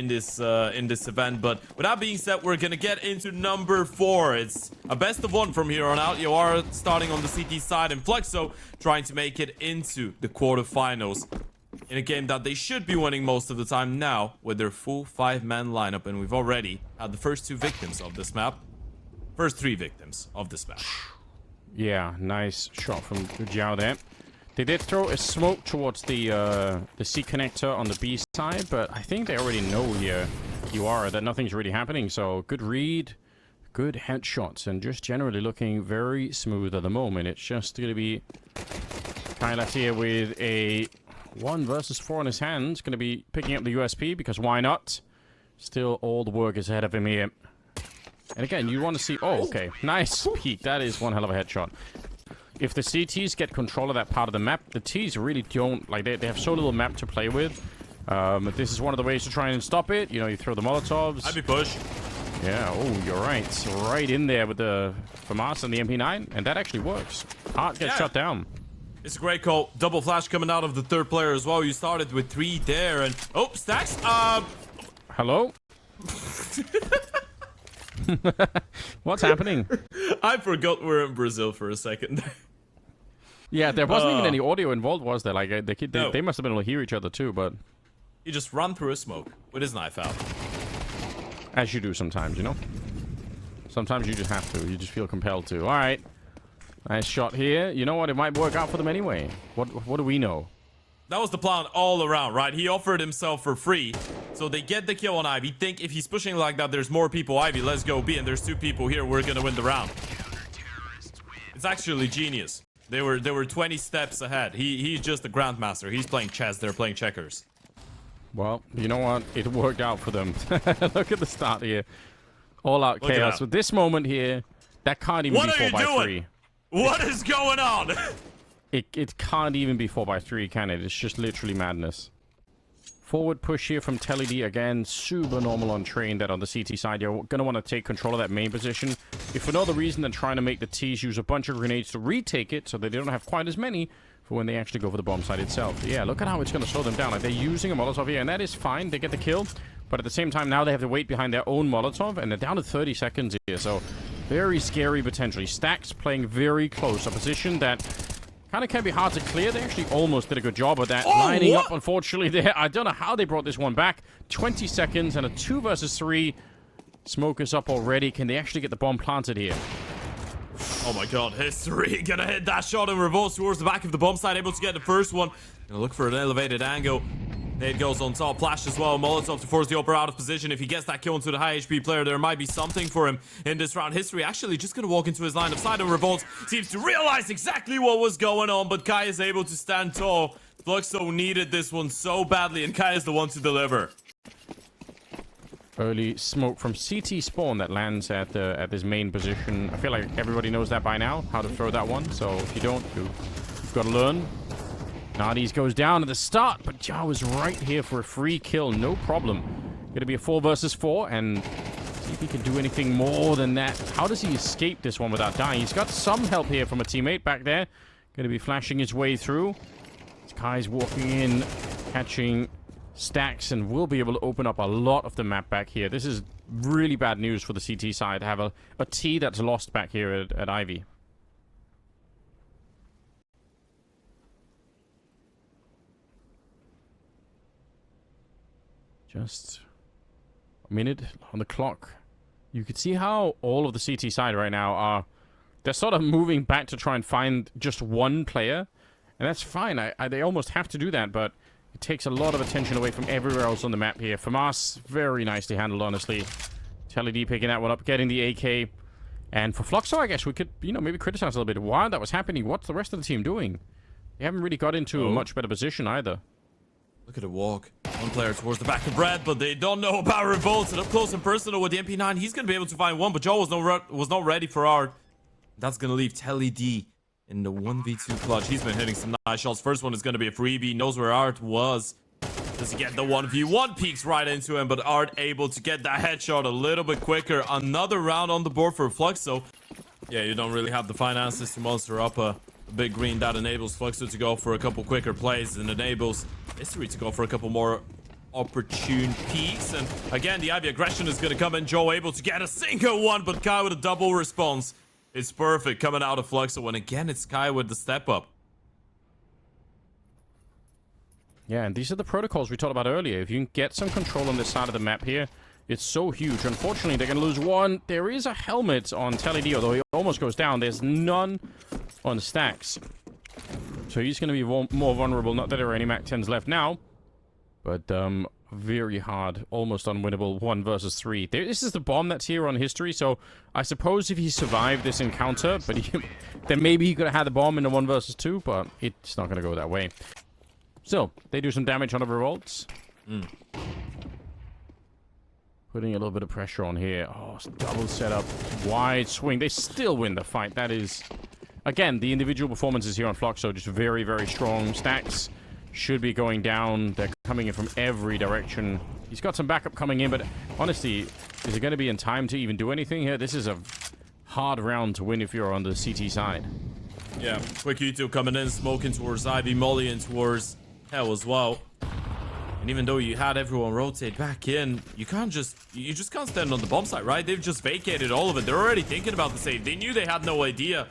Speaker 1: this event. But with that being said, we're gonna get into number 4. It's a best of 1 from here on out. Yawara starting on the CT side, and Fluxo trying to make it into the quarterfinals in a game that they should be winning most of the time now with their full 5-man lineup. And we've already had the first 2 victims of this map. First 3 victims of this match.
Speaker 2: Yeah, nice shot from Zhao there. They did throw a smoke towards the C connector on the B side, but I think they already know here, Yawara, that nothing's really happening. So good read, good headshots, and just generally looking very smooth at the moment. It's just going to be Kylat here with a 1 versus 4 in his hands. Going to be picking up the USP because why not? Still, all the work is ahead of him here. And again, you want to see... Oh, okay. Nice peek. That is one hell of a headshot. If the CTs get control of that part of the map, the Ts really don't... Like, they have so little map to play with. This is one of the ways to try and stop it. You know, you throw the Molotovs.
Speaker 1: I'd be push.
Speaker 2: Yeah, oh, you're right. Right in there with the FAMAS and the MP9. And that actually works. Art gets shut down.
Speaker 1: It's a great call. Double flash coming out of the third player as well. You started with 3 there, and... Oh, Stacks.
Speaker 2: Hello? What's happening?
Speaker 1: I forgot we're in Brazil for a second.
Speaker 2: Yeah, there wasn't even any audio involved, was there? Like, they must have been able to hear each other too, but...
Speaker 1: He just ran through a smoke with his knife out.
Speaker 2: As you do sometimes, you know? Sometimes you just have to. You just feel compelled to. Alright. Nice shot here. You know what? It might work out for them anyway. What do we know?
Speaker 1: That was the plan all around, right? He offered himself for free. So they get the kill on Ivy. Think if he's pushing like that, there's more people. Ivy, let's go B. And there's 2 people here. We're going to win the round. It's actually genius. They were 20 steps ahead. He's just a grandmaster. He's playing chess. They're playing checkers.
Speaker 2: Well, you know what? It worked out for them. Look at the start here. All out chaos. With this moment here, that can't even be 4 by 3.
Speaker 1: What is going on?
Speaker 2: It can't even be 4x3, can it? It's just literally madness. Forward push here from TeleD again. Super normal on train that on the CT side. You're going to want to take control of that main position. If for no other reason than trying to make the T's use a bunch of grenades to retake it so that they don't have quite as many for when they actually go for the bomb site itself. Yeah, look at how it's going to slow them down. Like, they're using a Molotov here, and that is fine. They get the kill. But at the same time, now they have to wait behind their own Molotov, and they're down to 30 seconds here. So very scary potentially. Stacks playing very close. A position that kind of can be hard to clear. They actually almost did a good job of that. Lining up, unfortunately, there. I don't know how they brought this one back. 20 seconds and a 2 versus 3. Smoke is up already. Can they actually get the bomb planted here?
Speaker 1: Oh my god, history. Gonna hit that shot and revolves towards the back of the bomb site. Able to get the first one. Gonna look for an elevated angle. Nade goes on top, flash as well. Molotov to force the upper out of position. If he gets that kill into the high HP player, there might be something for him in this round. History actually just gonna walk into his line of sight, and Revolt seems to realize exactly what was going on, but Kai is able to stand tall. Fluxo needed this one so badly, and Kai is the one to deliver.
Speaker 2: Early smoke from CT spawn that lands at this main position. I feel like everybody knows that by now, how to throw that one. So if you don't, you've got to learn. Nardes goes down at the start, but Jao is right here for a free kill, no problem. Gonna be a 4 versus 4, and see if he can do anything more than that. How does he escape this one without dying? He's got some help here from a teammate back there. Gonna be flashing his way through. This guy's walking in, catching Stacks, and will be able to open up a lot of the map back here. This is really bad news for the CT side to have a T that's lost back here at Ivy. Just a minute on the clock. You can see how all of the CT side right now are... They're sort of moving back to try and find just one player. And that's fine. They almost have to do that, but it takes a lot of attention away from everywhere else on the map here. FAMAS, very nicely handled, honestly. TeleD picking that one up, getting the AK. And for Fluxo, I guess we could, maybe criticize a little bit. While that was happening, what's the rest of the team doing? They haven't really got into a much better position either.
Speaker 1: Look at the walk. One player towards the back of Red, but they don't know about Revolt. And up close and personal with the MP9, he's going to be able to find one, but Joe was not ready for Art. That's going to leave TeleD in the 1v2 clutch. He's been hitting some nice shots. First one is going to be a freebie. Knows where Art was. Does he get the 1v1? Peeks right into him, but Art able to get that headshot a little bit quicker. Another round on the board for Fluxo. Yeah, you don't really have the finances to monster up a big green. That enables Fluxo to go for a couple quicker plays and enables History to go for a couple more opportune peaks. And again, the Ivy aggression is going to come in. Joe able to get a single one, but Kai with a double response. It's perfect coming out of Fluxo. And again, it's Kai with the step up.
Speaker 2: Yeah, and these are the protocols we talked about earlier. If you can get some control on this side of the map here, it's so huge. Unfortunately, they're going to lose one. There is a helmet on TeleD, although he almost goes down. There's none on Stacks. So he's going to be more vulnerable. Not that there are any Mac 10s left now, but very hard, almost unwinnable 1 versus 3. This is the bomb that's here on History, so I suppose if he survived this encounter, but then maybe he could have had the bomb in the 1 versus 2, but it's not going to go that way. So, they do some damage on the Revolts. Putting a little bit of pressure on here. Oh, double setup, wide swing. They still win the fight. That is... Again, the individual performances here on Fluxo just very, very strong. Stacks should be going down. They're coming in from every direction. He's got some backup coming in, but honestly, is it going to be in time to even do anything here? This is a hard round to win if you're on the CT side.
Speaker 1: Yeah, quick U2 coming in, smoking towards Ivy, Molly, and towards Hell as well. And even though you had everyone rotate back in, you just can't stand on the bomb site, right? They've just vacated all of it. They're already thinking about the save. They knew they had no idea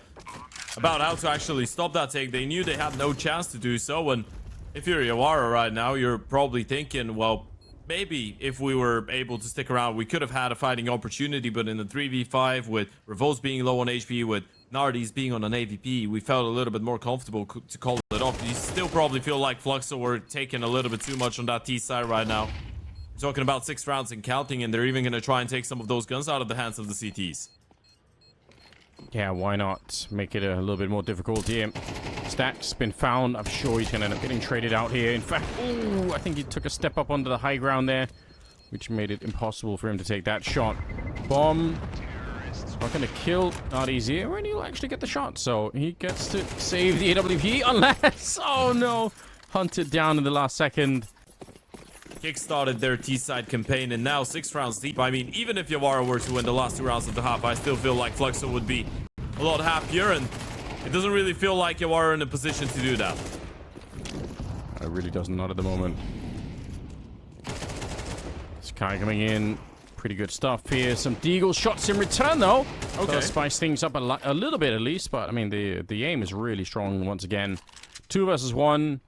Speaker 1: about how to actually stop that take. They knew they had no chance to do so. And if you're Yawara right now, you're probably thinking, well, maybe if we were able to stick around, we could have had a fighting opportunity. But in the 3v5, with Revolts being low on HP, with Nardes being on an AVP, we felt a little bit more comfortable to call it off. You still probably feel like Fluxo were taking a little bit too much on that T side right now. We're talking about 6 rounds and counting, and they're even going to try and take some of those guns out of the hands of the CTs.
Speaker 2: Yeah, why not make it a little bit more difficult here? Stacks been found. I'm sure he's going to end up getting traded out here. In fact, I think he took a step up onto the high ground there, which made it impossible for him to take that shot. Bomb Not gonna kill, not easy, and he'll actually get the shot. So he gets to save the AWP, unless, oh no, hunted down in the last second.
Speaker 1: Kickstarted their T-side campaign, and now 6 rounds deep. I mean, even if Yawara were to win the last 2 rounds of the half, I still feel like Fluxo would be a lot happier, and it doesn't really feel like Yawara in a position to do that.
Speaker 2: It really doesn't, not at the moment. Sky coming in. Pretty good stuff here. Some Deagle shots in return, though.
Speaker 1: Okay.
Speaker 2: Does spice things up a little bit, at least. But, I mean, the aim is really strong once again. 2 versus 1.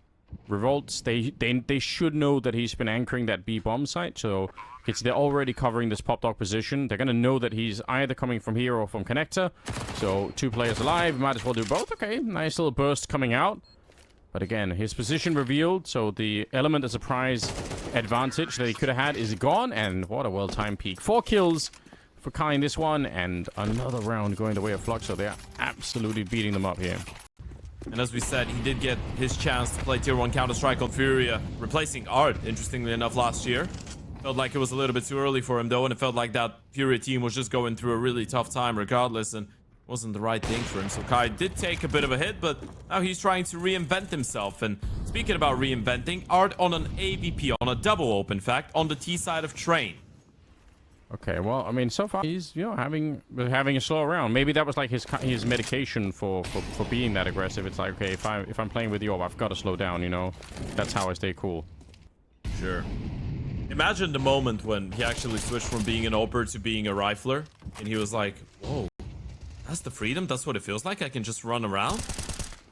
Speaker 2: Revolts, they should know that he's been anchoring that B bomb site. So, they're already covering this pop dog position. They're going to know that he's either coming from here or from connector. So, 2 players alive. Might as well do both. Okay, nice little burst coming out. But again, his position revealed, so the element of surprise advantage that he could have had is gone, and what a well-timed peek. 4 kills for Kai in this one, and another round going the way of Fluxo. They're absolutely beating them up here.
Speaker 1: And as we said, he did get his chance to play Tier 1 Counter-Strike on Furia, replacing Art, interestingly enough, last year. Felt like it was a little bit too early for him, though, and it felt like that Furia team was just going through a really tough time regardless, and wasn't the right thing for him. So Kai did take a bit of a hit, but now he's trying to reinvent himself. And speaking about reinventing, Art on an AVP, on a double open fact, on the T side of Train.
Speaker 2: Okay, well, I mean, so far he's, you know, having a slow round. Maybe that was like his medication for being that aggressive. It's like, okay, if I'm playing with you, I've got to slow down, you know. That's how I stay cool.
Speaker 1: Sure. Imagine the moment when he actually switched from being an oper to being a rifler, and he was like, whoa. That's the freedom. That's what it feels like. I can just run around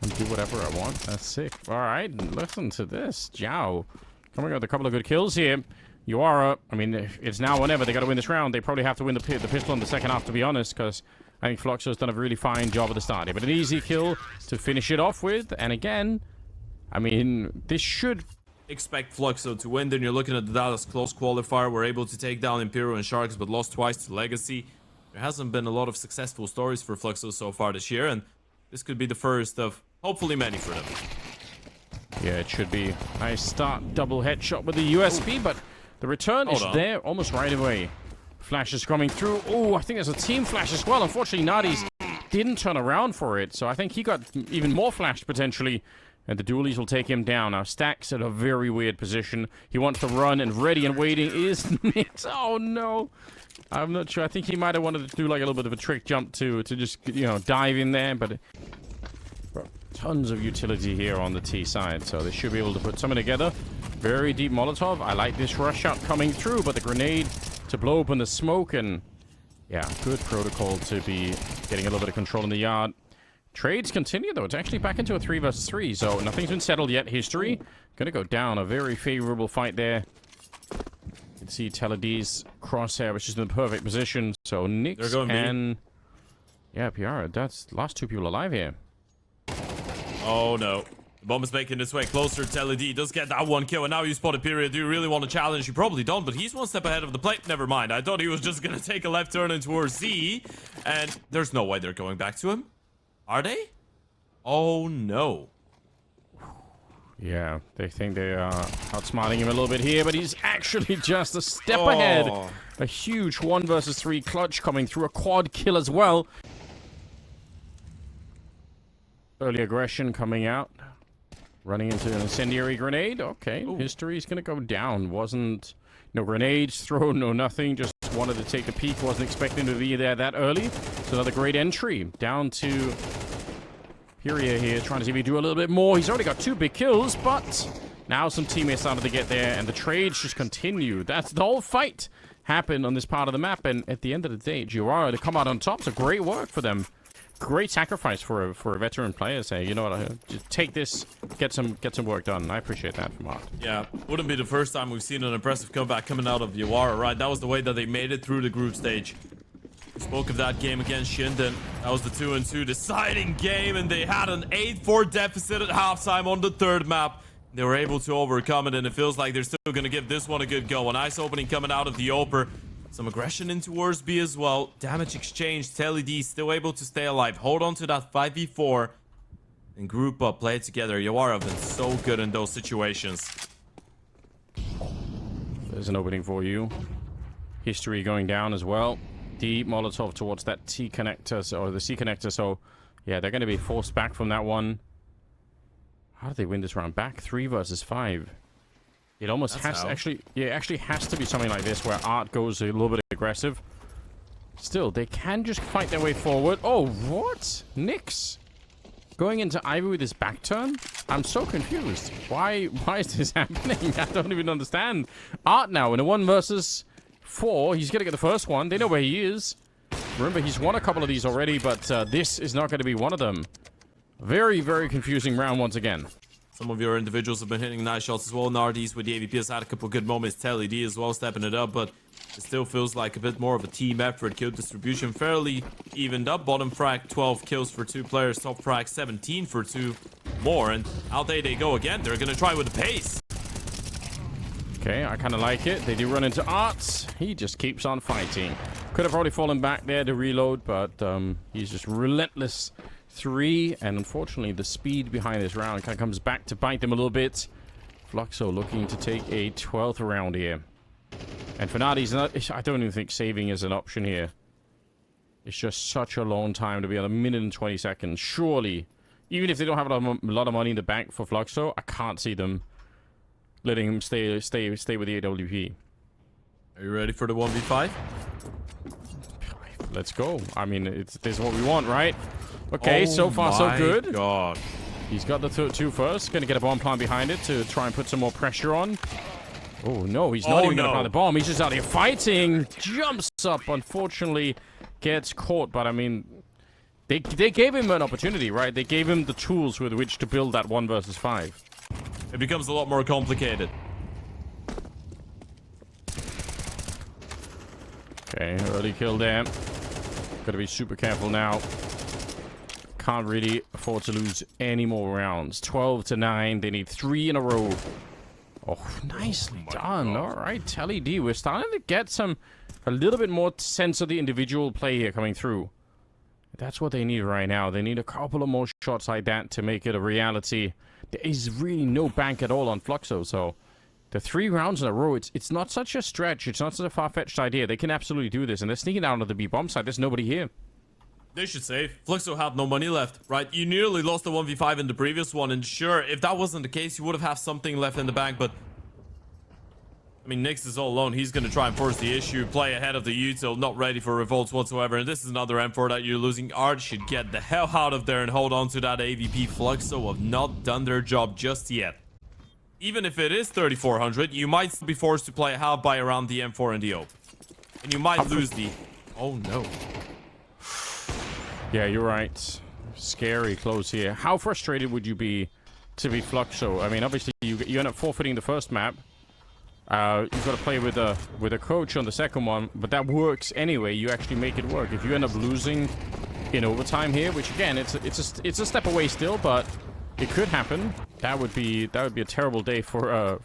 Speaker 2: and do whatever I want. That's sick. All right, listen to this. Jiao coming out with a couple of good kills here. Yawara, I mean, it's now or never. They got to win this round. They probably have to win the pistol in the second half, to be honest, because I think Fluxo's done a really fine job at the start here. But an easy kill to finish it off with. And again, I mean, this should
Speaker 1: expect Fluxo to win. Then you're looking at the Dallas close qualifier. We're able to take down Imperial and Sharks, but lost twice to Legacy. There hasn't been a lot of successful stories for Fluxo so far this year, and this could be the first of hopefully many for them.
Speaker 2: Yeah, it should be. Nice start, double headshot with the USB, but the return is there almost right away. Flash is coming through. Oh, I think there's a team flash as well. Unfortunately, Nadi's didn't turn around for it, so I think he got even more flashed potentially. And the dualies will take him down. Now, Stack's at a very weird position. He wants to run, and ready and waiting is Nix. Oh, no. I'm not sure. I think he might have wanted to do like a little bit of a trick jump to just, you know, dive in there. But tons of utility here on the T side. So they should be able to put something together. Very deep Molotov. I like this rush shot coming through. But the grenade to blow open the smoke. And yeah, good protocol to be getting a little bit of control in the yard. Trades continue, though. It's actually back into a 3 versus 3, so nothing's been settled yet. History gonna go down. A very favorable fight there. You can see Teled's crosshair, which is in the perfect position. So Nix and yeah, PR. That's the last 2 people alive here.
Speaker 1: Oh no. The bomb is making its way closer. Teled does get that 1 kill, and now you spotted Period. Do you really want to challenge? You probably don't, but he's 1 step ahead of the plate. Never mind. I thought he was just gonna take a left turn into towards Z, and there's no way they're going back to him. Are they? Oh no.
Speaker 2: Yeah, they think they are outsmarting him a little bit here, but he's actually just a step ahead. A huge 1 versus 3 clutch coming through, a quad kill as well. Early aggression coming out. Running into an incendiary grenade. Okay, history's gonna go down. Wasn't no grenades thrown, no nothing. Just wanted to take a peek. Wasn't expecting to be there that early. So another great entry. Down to Furia here, trying to see if he do a little bit more. He's already got 2 big kills, but now some teammates started to get there, and the trades just continue. That's the whole fight happened on this part of the map, and at the end of the day, Yawara to come out on top. So great work for them. Great sacrifice for a veteran player. Say, you know what, just take this, get some work done. I appreciate that from Art.
Speaker 1: Yeah, wouldn't be the first time we've seen an impressive comeback coming out of Yawara, right? That was the way that they made it through the group stage. Spoke of that game against Shinden. That was the 2-2 deciding game, and they had an 8-4 deficit at halftime on the 3rd map. They were able to overcome it, and it feels like they're still going to give this one a good go. A nice opening coming out of the Oper. Some aggression in towards B as well. Damage exchange. Teled still able to stay alive. Hold on to that 5v4 and group up, play it together. Yawara have been so good in those situations.
Speaker 2: There's an opening for you. History going down as well. deep Molotov towards that T connector, or the C connector, so yeah, they're going to be forced back from that one. How do they win this round? Back 3 versus 5. It almost has to actually... Yeah, it actually has to be something like this, where Art goes a little bit aggressive. Still, they can just fight their way forward. Oh, what? Nyx going into Ivy with his back turn? I'm so confused. Why is this happening? I don't even understand. Art now in a 1 versus 4. He's going to get the first one. They know where he is. Remember, he's won a couple of these already, but this is not going to be one of them. Very, very confusing round once again.
Speaker 1: Some of your individuals have been hitting nice shots as well. Nardes with the AVP has had a couple good moments. Telly D as well stepping it up, but it still feels like a bit more of a team effort. Kill distribution fairly evened up. Bottom frag 12 kills for 2 players. Top frag 17 for 2 more. And out they go again. They're going to try with the pace.
Speaker 2: Okay, I kind of like it. They do run into Arts. He just keeps on fighting. Could have probably fallen back there to reload, but he's just relentless. 3, and unfortunately the speed behind this round kind of comes back to bite them a little bit. Fluxo looking to take a 12th round here. And Fnati's not... I don't even think saving is an option here. It's just such a long time to be on 1 minute and 20 seconds. Surely, even if they don't have a lot of money in the bank for Fluxo, I can't see them letting him stay with the AWP.
Speaker 1: Are you ready for the 1v5?
Speaker 2: Let's go. I mean, this is what we want, right? Okay, so far so good.
Speaker 1: God.
Speaker 2: He's got the 2 first. Going to get a bomb plant behind it to try and put some more pressure on. Oh, no. He's not even going to plant the bomb. He's just out here fighting. Jumps up. Unfortunately, gets caught. But, I mean, they gave him an opportunity, right? They gave him the tools with which to build that 1 versus 5.
Speaker 1: It becomes a lot more complicated.
Speaker 2: Okay, early kill there. Got to be super careful now. Can't really afford to lose any more rounds. 12-9. They need 3 in a row. Oh, nicely done. All right, Telly D. We're starting to get a little bit more sense of the individual play here coming through. That's what they need right now. They need a couple of more shots like that to make it a reality. There is really no bank at all on Fluxo, so the 3 rounds in a row, it's not such a stretch. It's not such a far-fetched idea. They can absolutely do this, and they're sneaking down to the B-bomb side. There's nobody here.
Speaker 1: They should save. Fluxo had no money left, right? You nearly lost the 1v5 in the previous one, and sure, if that wasn't the case, you would have had something left in the bank, but... I mean, Nyx is all alone. He's going to try and force the issue, play ahead of the util, not ready for revolts whatsoever, and this is another M4 that you're losing. Art should get the hell out of there and hold on to that AVP. Fluxo have not done their job just yet. Even if it is 3400, you might be forced to play half by around the M4 and the open. And you might lose the... Oh, no.
Speaker 2: Yeah, you're right. Scary close here. How frustrated would you be to be Fluxo? I mean, obviously, you end up forfeiting the first map. You've got to play with a coach on the second one, but that works anyway. You actually make it work. If you end up losing in overtime here, which again, it's a step away still, but it could happen. That would be a terrible day for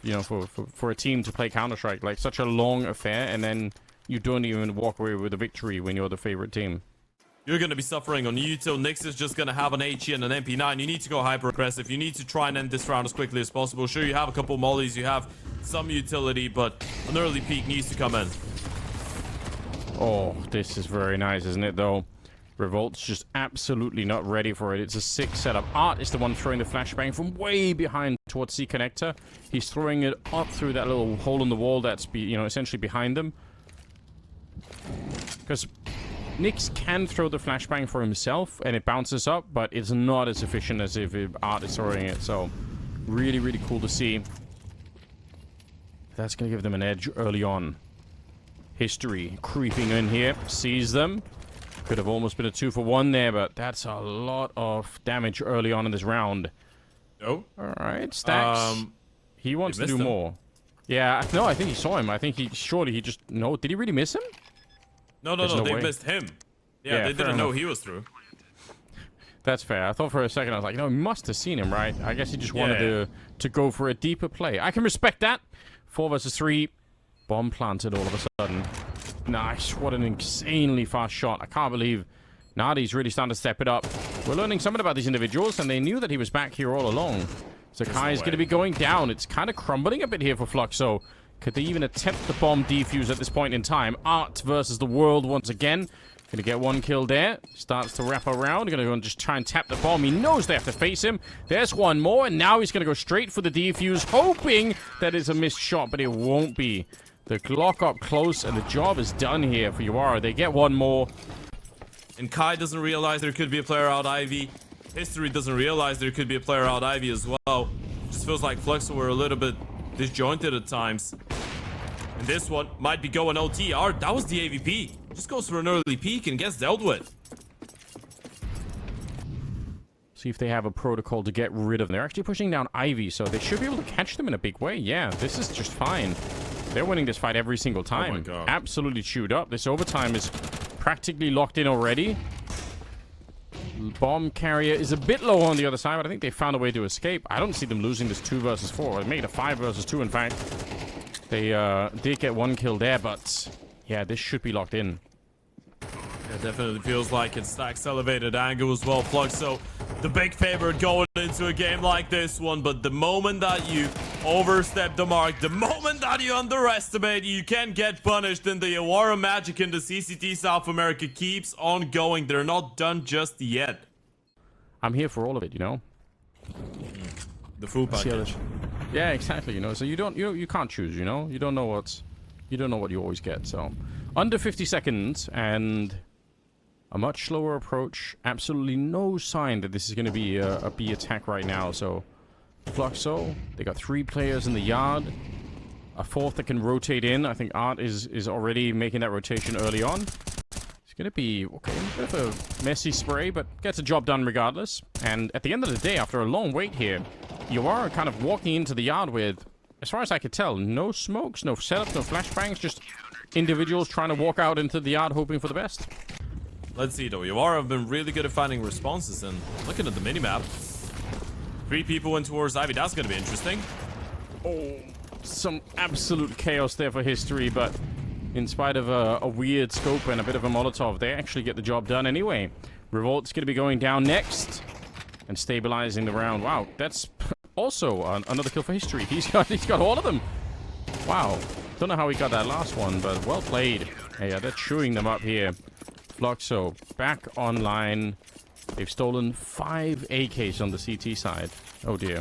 Speaker 2: for a team to play Counter-Strike. Like such a long affair, and then you don't even walk away with a victory when you're the favorite team.
Speaker 1: You're going to be suffering on util. Nyx is just going to have an HE and an MP9. You need to go hyper aggressive. You need to try and end this round as quickly as possible. Sure, you have a couple mollies. You have some utility, but an early peak needs to come in.
Speaker 2: Oh, this is very nice, isn't it, though? Revolt's just absolutely not ready for it. It's a sick setup. Art is the one throwing the flashbang from way behind towards C connector. He's throwing it up through that little hole in the wall that's essentially behind them. Because Nyx can throw the flashbang for himself and it bounces up, but it's not as efficient as if Art is throwing it. So really, really cool to see. That's going to give them an edge early on. History creeping in here. Sees them. Could have almost been a 2-for-1 there, but that's a lot of damage early on in this round.
Speaker 1: Oh.
Speaker 2: Alright, Stacks. He wants to do more. Yeah, no, I think he saw him. I think he just... No, did he really miss him?
Speaker 1: No, they missed him. Yeah, they didn't know he was through.
Speaker 2: That's fair. I thought for a second, I was like, no, he must have seen him, right? I guess he just wanted to go for a deeper play. I can respect that. 4 versus 3. Bomb planted all of a sudden. Nice. What an insanely fast shot. I can't believe Nadi's really starting to step it up. We're learning something about these individuals, and they knew that he was back here all along. Zakai is going to be going down. It's kind of crumbling a bit here for Fluxo. Could they even attempt the bomb defuse at this point in time? Art versus the world once again. Gonna get one kill there. Starts to wrap around. Gonna go and just try and tap the bomb. He knows they have to face him. There's one more, and now he's gonna go straight for the defuse, hoping that it's a missed shot, but it won't be. The Glock up close, and the job is done here for Yawara. They get one more.
Speaker 1: And Kai doesn't realize there could be a player out Ivy. History doesn't realize there could be a player out Ivy as well. Just feels like Fluxo were a little bit disjointed at times. And this one might be going OT. Art, that was the AVP. Just goes for an early peek and gets dealt with.
Speaker 2: See if they have a protocol to get rid of them. They're actually pushing down Ivy, so they should be able to catch them in a big way. Yeah, this is just fine. They're winning this fight every single time.
Speaker 1: Oh my God.
Speaker 2: Absolutely chewed up. This overtime is practically locked in already. Bomb carrier is a bit low on the other side, but I think they found a way to escape. I don't see them losing this 2 versus 4. They made a 5 versus 2, in fact. They did get one kill there, but yeah, this should be locked in.
Speaker 1: It definitely feels like it's Stack's elevated angle as well, Fluxo. The big favorite going into a game like this one, but the moment that you overstep the mark, the moment that you underestimate, you can get punished, and the Yawara magic in the CCT South America keeps on going. They're not done just yet.
Speaker 2: I'm here for all of it, you know?
Speaker 1: The full package.
Speaker 2: Yeah, exactly, you know, so you can't choose, you know? You don't know what you always get, so. Under 50 seconds, and a much slower approach. Absolutely no sign that this is going to be a B attack right now, so. Fluxo, they got 3 players in the yard. A 4th that can rotate in. I think Art is already making that rotation early on. It's going to be, okay, a bit of a messy spray, but gets the job done regardless. And at the end of the day, after a long wait here, you are kind of walking into the yard with, as far as I could tell, no smokes, no setups, no flashbangs, just individuals trying to walk out into the yard hoping for the best.
Speaker 1: Let's see though, Yawara have been really good at finding responses, and looking at the minimap, 3 people went towards Ivy. That's going to be interesting.
Speaker 2: Oh, some absolute chaos there for history, but in spite of a weird scope and a bit of a Molotov, they actually get the job done anyway. Revolt's going to be going down next and stabilizing the round. Wow, that's also another kill for history. He's got all of them. Wow. Don't know how he got that last one, but well played. Yeah, they're chewing them up here. Fluxo back online. They've stolen 5 AKs on the CT side. Oh dear.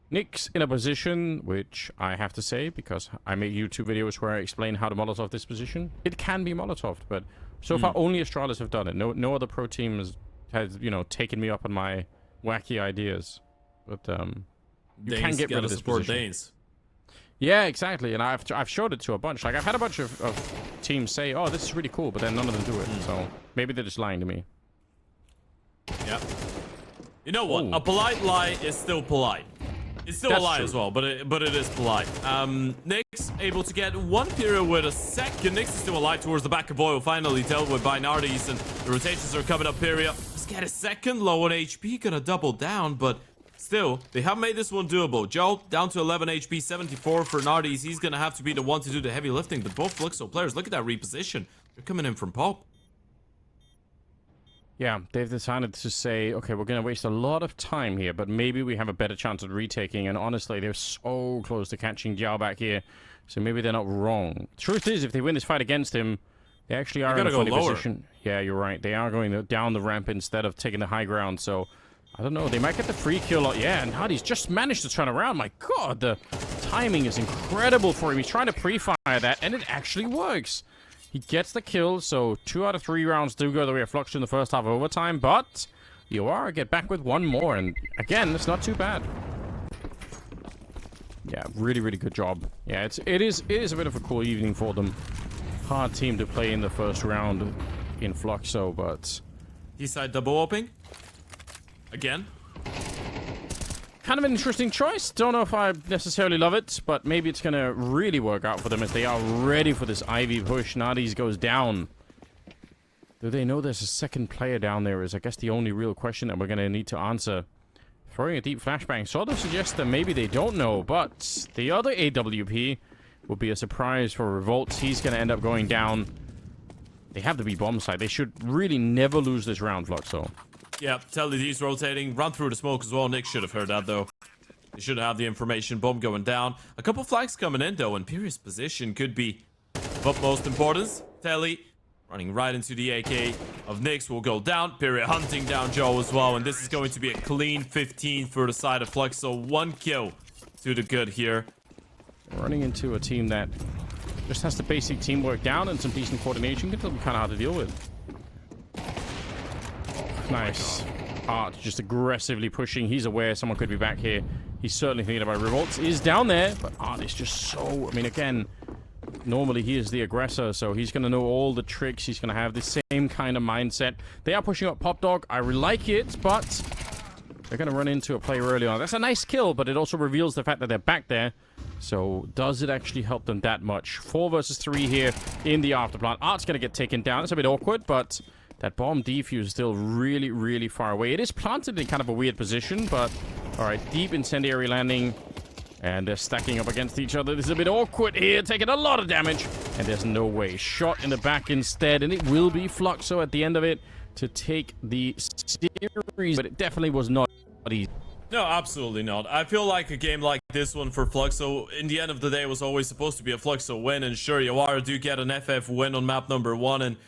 Speaker 2: Nick's in a position, which I have to say, because I make YouTube videos where I explain how to Molotov this position. It can be Molotov, but so far only Astralis have done it. No other pro team has you know, taken me up on my wacky ideas. But you can get rid of this position. Danes. Yeah, exactly, and I've showed it to a bunch. Like, I've had a bunch of teams say, oh, this is really cool, but then none of them do it. So maybe they're just lying to me.
Speaker 1: Yeah. You know what? Ooh. A polite lie is still polite. It's still a lie as well, but it is polite. Nyx able to get 1 period with a second. Nyx is still alive towards the back of oil, finally dealt with by Nardis, and the rotations are coming up period. Let's get a second, low on HP, gonna double down, but still, they have made this one doable. Joe, down to 11 HP, 74 for Nardis. He's gonna have to be the one to do the heavy lifting, but both Fluxo players, look at that reposition. They're coming in from pop.
Speaker 2: Yeah, they've decided to say, okay, we're going to waste a lot of time here, but maybe we have a better chance at retaking. And honestly, they're so close to catching Jiao back here, so maybe they're not wrong. Truth is, if they win this fight against him, they actually are in a funny position. Yeah, you're right. They are going down the ramp instead of taking the high ground, so I don't know. They might get the free kill. Yeah, and Hardy's just managed to turn around. My God, the timing is incredible for him. He's trying to pre-fire that, and it actually works. He gets the kill, so 2 out of 3 rounds do go the way of Fluxo in the first half of overtime, but Yawara get back with 1 more, and again, it's not too bad. Yeah, really, really good job. Yeah, it is a bit of a cool evening for them. Hard team to play in the first round in Fluxo, but
Speaker 1: Eastside double opening again.
Speaker 2: Kind of an interesting choice. Don't know if I necessarily love it, but maybe it's going to really work out for them as they are ready for this Ivy push. Nardis goes down. Do they know there's a second player down there is, I guess, the only real question that we're going to need to answer. Throwing a deep flashbang sort of suggests that maybe they don't know, but the other AWP will be a surprise for Revolt. He's going to end up going down. They have the B bomb side. They should really never lose this round, Fluxo.
Speaker 1: Yeah, tell the D's rotating. Run through the smoke as well. Nick should have heard that, though. They should have the information. Bomb going down. A couple flags coming in, though. And Peri's position could be of utmost importance. Telly running right into the AK of Nyx will go down. Peri hunting down Joe as well. And this is going to be a clean 15 for the side of Fluxo. 1 kill to the good here.
Speaker 2: Running into a team that just has the basic teamwork down and some decent coordination. Can be kind of hard to deal with. Nice. Art just aggressively pushing. He's aware someone could be back here. He's certainly thinking about revolts. Is down there, but Art is just so... I mean, again, normally he is the aggressor, so he's going to know all the tricks. He's going to have the same kind of mindset. They are pushing up Pop Dog. I really like it, but they're going to run into a play early on. That's a nice kill, but it also reveals the fact that they're back there. So does it actually help them that much? 4 versus 3 here in the afterplant. Art's going to get taken down. It's a bit awkward, but... that bomb defuse is still really, really far away. It is planted in kind of a weird position, but... alright, deep incendiary landing. And they're stacking up against each other. This is a bit awkward here, taking a lot of damage. And there's no way. Shot in the back instead, and it will be Fluxo at the end of it to take the series. But it definitely was not easy.
Speaker 1: No, absolutely not. I feel like a game like this one for Fluxo, in the end of the day, was always supposed to be a Fluxo win. And sure, Yawara do get an FF win on map number 1, and